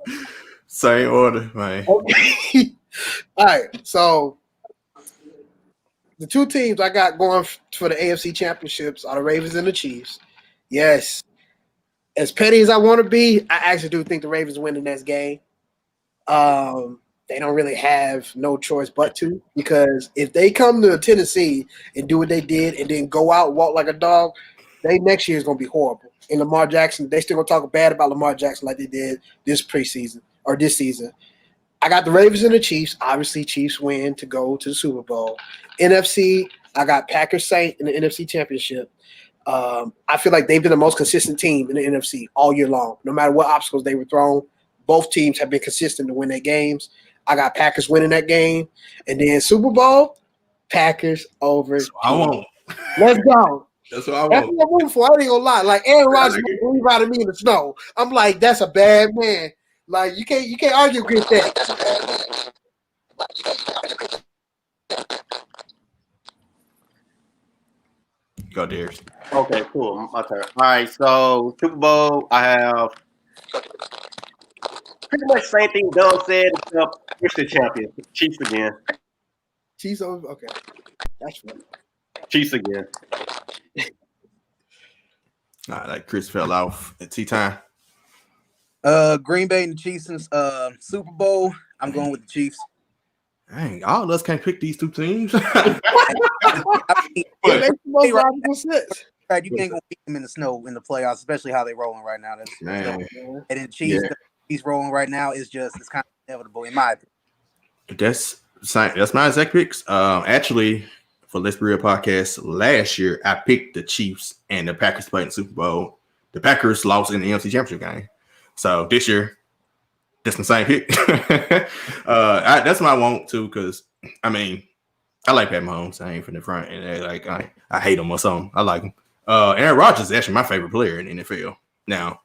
Same order, man. Okay. All right. So the two teams I got going for the AFC championships are the Ravens and the Chiefs. Yes. As petty as I want to be, I actually do think the Ravens win the next game. They don't really have no choice but to, because if they come to Tennessee and do what they did and then go out and walk like a dog, next year is going to be horrible. And Lamar Jackson, they still going to talk bad about Lamar Jackson like they did this preseason or this season. I got the Ravens and the Chiefs. Obviously, Chiefs win to go to the Super Bowl. NFC, I got Packers Saints in the NFC Championship. I feel like they've been the most consistent team in the NFC all year long. No matter what obstacles they were thrown, both teams have been consistent to win their games. I got Packers winning that game. And then Super Bowl, Packers over. I won't. Let's go. That's what I want. That's what I'm rooting for. I ain't gonna lie. Like Aaron Rodgers leave out of me in the snow. I'm like, that's a bad man. Like you can't argue against that. That's a bad man. Go, Darrius. Okay, cool. My turn. All right, so Super Bowl, I have pretty much same thing Doug said, except it's the champion. Chiefs again. Chiefs over. Okay, that's funny. Chiefs again. All right, like Chris fell off at tea time. Green Bay and the Chiefs in Super Bowl. I'm going with the Chiefs. Dang, all of us can't pick these two teams. It makes the most logical sense. Right, you can't go beat them in the snow in the playoffs, especially how they're rolling right now. And then Chiefs, he's rolling right now. It's kind of inevitable in my opinion. That's my exact picks. Actually, for Let's Be Real podcast last year, I picked the Chiefs and the Packers played in the Super Bowl. The Packers lost in the NFC Championship game. So this year, that's the same pick. That's what I want to, because I mean, I like Pat Mahomes. I ain't from the front, and like I hate him or something. I like him. Aaron Rodgers is actually my favorite player in the NFL. Now,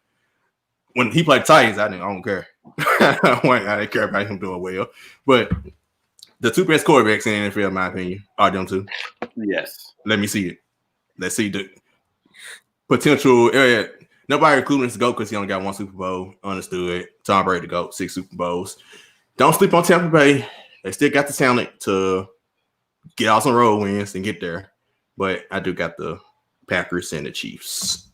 when he played Titans, I don't care. I didn't care about him doing well. But the two best quarterbacks in the NFL, in my opinion, are them two. Yes. Let me see it. let's see the potential area. Nobody including this GOAT because he only got 1 Super Bowl. Understood. Tom Brady, the GOAT, 6 Super Bowls. Don't sleep on Tampa Bay. They still got the talent to get out some road wins and get there. But I do got the Packers and the Chiefs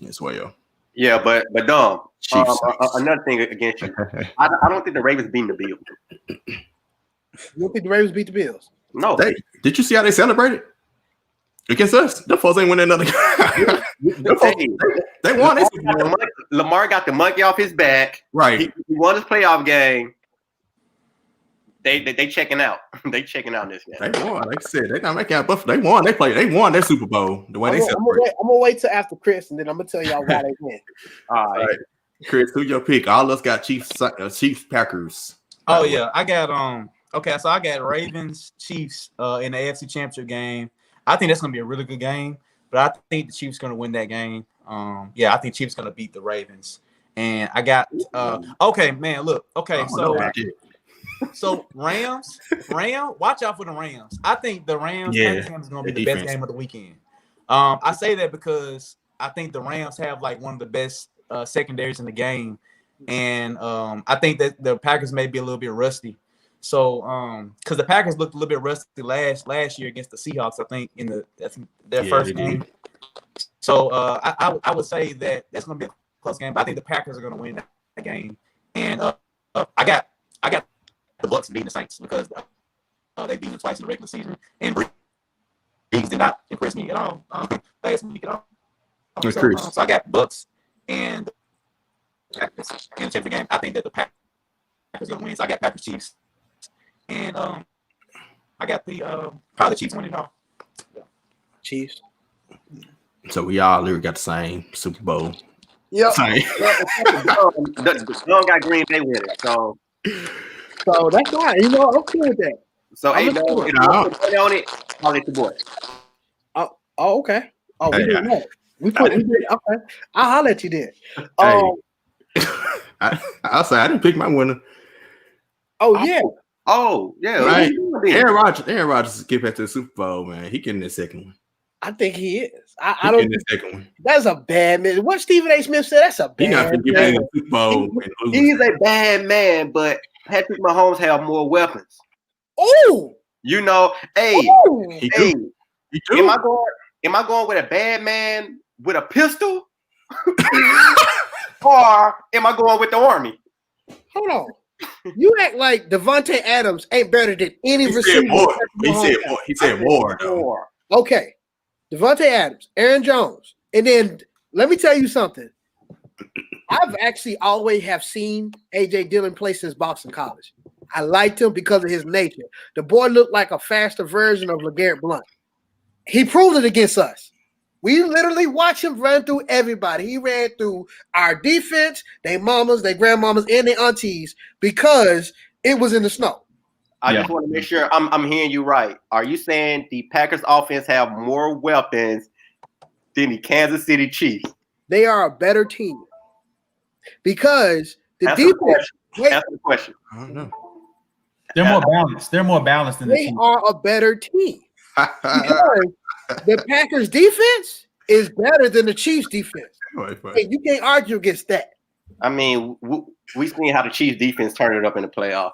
as well. Yeah, but Dom, another thing against you. I don't think the Ravens beat the Bills. You don't think the Ravens beat the Bills? No. Did you see how they celebrated? Against us, the folks ain't winning another game. They won. Lamar got the monkey off his back. Right. He won his playoff game. They checking out. They checking out this game. They won. Like I said, they not making out buff. They won. They won their Super Bowl the way they celebrated. I'm gonna wait till after Chris, and then I'm gonna tell y'all why they win. All right. Chris, who your pick? All of us got Chiefs, Packers. Oh yeah, I got Okay, so I got Ravens, Chiefs in the AFC Championship game. I think that's gonna be a really good game, but I think the Chiefs gonna win that game. I think Chiefs gonna beat the Ravens. And I got okay, man. Look, okay, so Rams, watch out for the Rams. I think the Rams is gonna be the best game of the weekend. I say that because I think the Rams have like one of the best secondaries in the game, and I think that the Packers may be a little bit rusty. So, because the Packers looked a little bit rusty last year against the Seahawks, I think their first game. So, I would say that that's going to be a close game, but I think the Packers are going to win that game. And I got the Bucs beating the Saints because they beat them twice in the regular season, and Breeze did not impress me at all last week at all. So I got Bucs and Packers in the championship game. I think that the Packers are going to win. So I got Packers Chiefs. And I got probably Chiefs winning all. Chiefs. So we all literally got the same Super Bowl. Yep. Don't got Green Bay winning. So that's fine. You know, I'm cool with that. So if you put on it, I'll let the boy. Oh, okay. Oh, we did that. We did. Okay. I'll holler at you then. I'll say I didn't pick my winner. Yeah. Oh, yeah. Right. Aaron Rodgers get back to the Super Bowl, man. He getting the second one. I think he is. I don't. The second one. That's a bad man. What Stephen A. Smith said. That's a bad man. He's not going to the Super Bowl. He's a bad man, but Patrick Mahomes have more weapons. Oh, you know, hey, am I going with a bad man with a pistol, or am I going with the army? Hold on. You act like Devontae Adams ain't better than any receiver. He said more. Okay. Devontae Adams, Aaron Jones. And then let me tell you something. I've actually always have seen A.J. Dillon play since Boston College. I liked him because of his nature. The boy looked like a faster version of LeGarrette Blount. He proved it against us. We literally watched him run through everybody. He ran through our defense, their mamas, their grandmamas, and their aunties because it was in the snow. I just want to make sure I'm hearing you right. Are you saying the Packers offense have more weapons than the Kansas City Chiefs? They are a better team because the defense. That's the question. I don't know. They're more balanced. They're more balanced than the Chiefs. They are a better team because the Packers defense is better than the Chiefs defense. Hey, you can't argue against that. I mean, we seen how the Chiefs defense turned it up in the playoffs.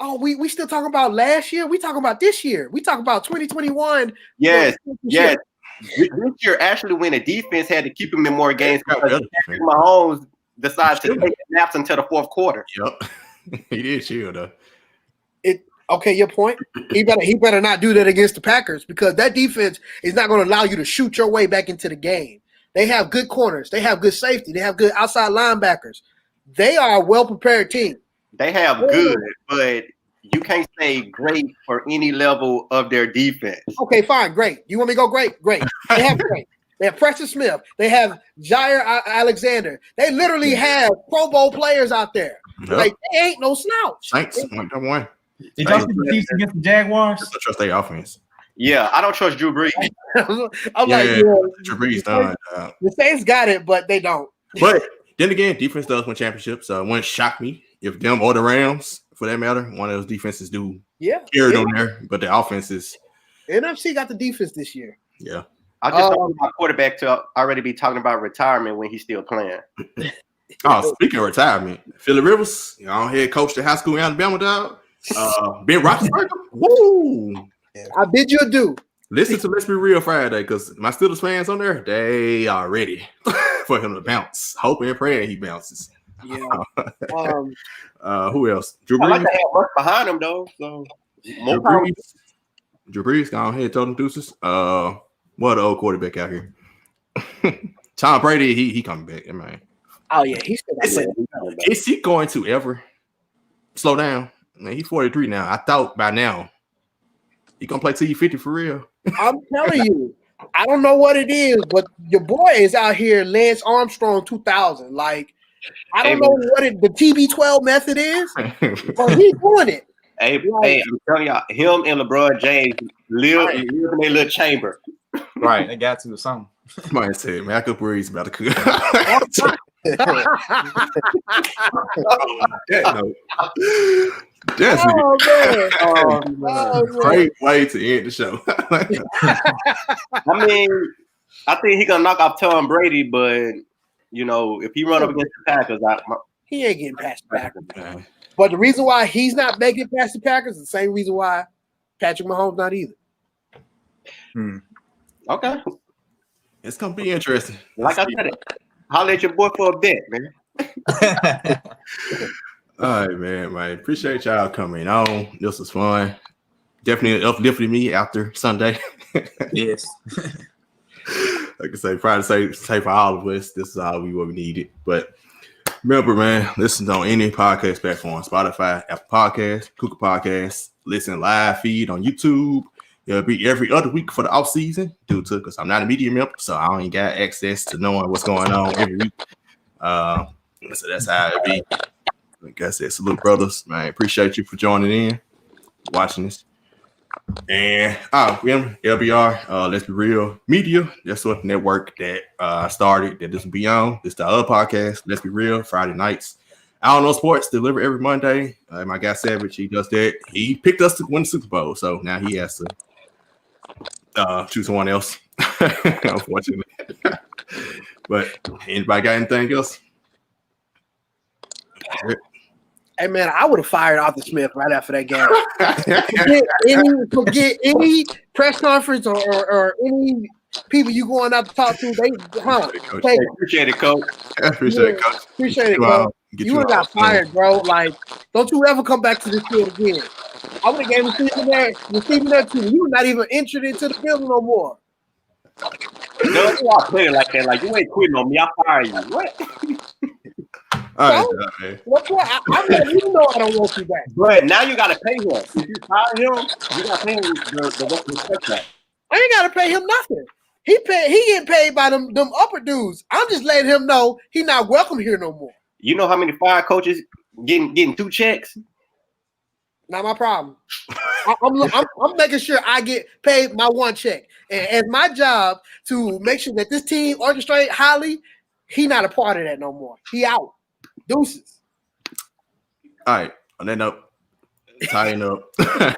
Oh, we still talking about last year? We talking about this year. We talking about 2021. Yes. This year, actually, when the defense had to keep him in more games because Mahomes decided to take naps until the fourth quarter. Yep. He did chill, though. Okay, your point. He better not do that against the Packers because that defense is not going to allow you to shoot your way back into the game. They have good corners. They have good safety. They have good outside linebackers. They are a well-prepared team. They have good, but you can't say great for any level of their defense. Okay, fine, great. You want me to go great? Great. They have great. They have Preston Smith. They have Jair Alexander. They literally have Pro Bowl players out there. Yep. Like, they ain't no slouch. Saints, one. Did y'all see the Chiefs against the Jaguars? I don't trust their offense. Yeah, I don't trust Drew Brees. Drew Brees done. The Saints got it, but they don't. But then again, defense does win championships. Wouldn't shock me if them or the Rams, for that matter, one of those defenses do carry on there. But the offense is NFC got the defense this year. Yeah. I just don't want my quarterback to already be talking about retirement when he's still playing. Oh, speaking of retirement, Phillip Rivers, head coach the high school in Alabama, dog. Ben Roethlisberger. Woo! I bid you adieu. Listen to Let's Be Real Friday, because my Steelers fans on there, they are ready for him to bounce. Hoping and praying he bounces. Yeah. Who else? Drew Brees. I like to have work behind him though. So Drew Brees, go ahead, tell them deuces. What the old quarterback out here? Tom Brady, he coming back, man. Oh yeah, he's still Is he going to ever slow down? Man, he's 43 now. I thought by now he gonna play till he's 50 for real. I'm telling you, I don't know what it is, but your boy is out here, Lance Armstrong 2000. Like, I don't know what the TB12 method is, but he's doing it. Hey, I'm telling y'all, him and LeBron James live in their little chamber. Right, they got to something. Somebody said, man, I could breathe about to cook. That's a great way to end the show. I mean, I think he gonna knock off Tom Brady, but if he run up against the Packers, he ain't getting past the Packers. Man. But the reason why he's not making it past the Packers is the same reason why Patrick Mahomes not either. Okay, it's gonna be interesting. Like I said, holler at your boy for a bet, man. All right, man. Appreciate y'all coming on. This was fun. Definitely uplifted me after Sunday. Yes. Like I say, probably say for all of us, this is all what we needed. But remember, man, listen on any podcast platform: Spotify, Apple Podcasts, Google Podcasts. Listen live feed on YouTube. It'll be every other week for the off season, because I'm not a media member, so I ain't got access to knowing what's going on every week. So that's how it be. Like I said, salute, brothers. Man, appreciate you for joining in, watching this. And remember, LBR, Let's Be Real Media. That's what the network that started. That this will be on. This is the other podcast. Let's Be Real Friday nights. I don't know sports. Deliver every Monday. My guy Savage, he does that. He picked us to win the Super Bowl, so now he has to choose someone else. Unfortunately, but anybody got anything else? Hey man, I would have fired Arthur Smith right after that game. forget any press conference or any people you going out to talk to. Appreciate it, coach. Appreciate it, coach. Appreciate it, coach. You would have got fired, bro. Like, don't you ever come back to this field again. I would have gave receiving that too. You were not even entered into the building no more. No, you are playing like that. Like, you ain't quitting on me. I fire you. What? All right, man. What's what? I you know I don't want you back. But now you got to pay him. If you fire him, you got to pay him the contract. I ain't got to pay him nothing. He getting paid by them upper dudes. I'm just letting him know he not welcome here no more. You know how many fire coaches getting 2 checks? Not my problem. I'm making sure I get paid my 1 check. And as my job to make sure that this team orchestrate highly, he not a part of that no more. He out. Deuces. All right. On that note, tying up.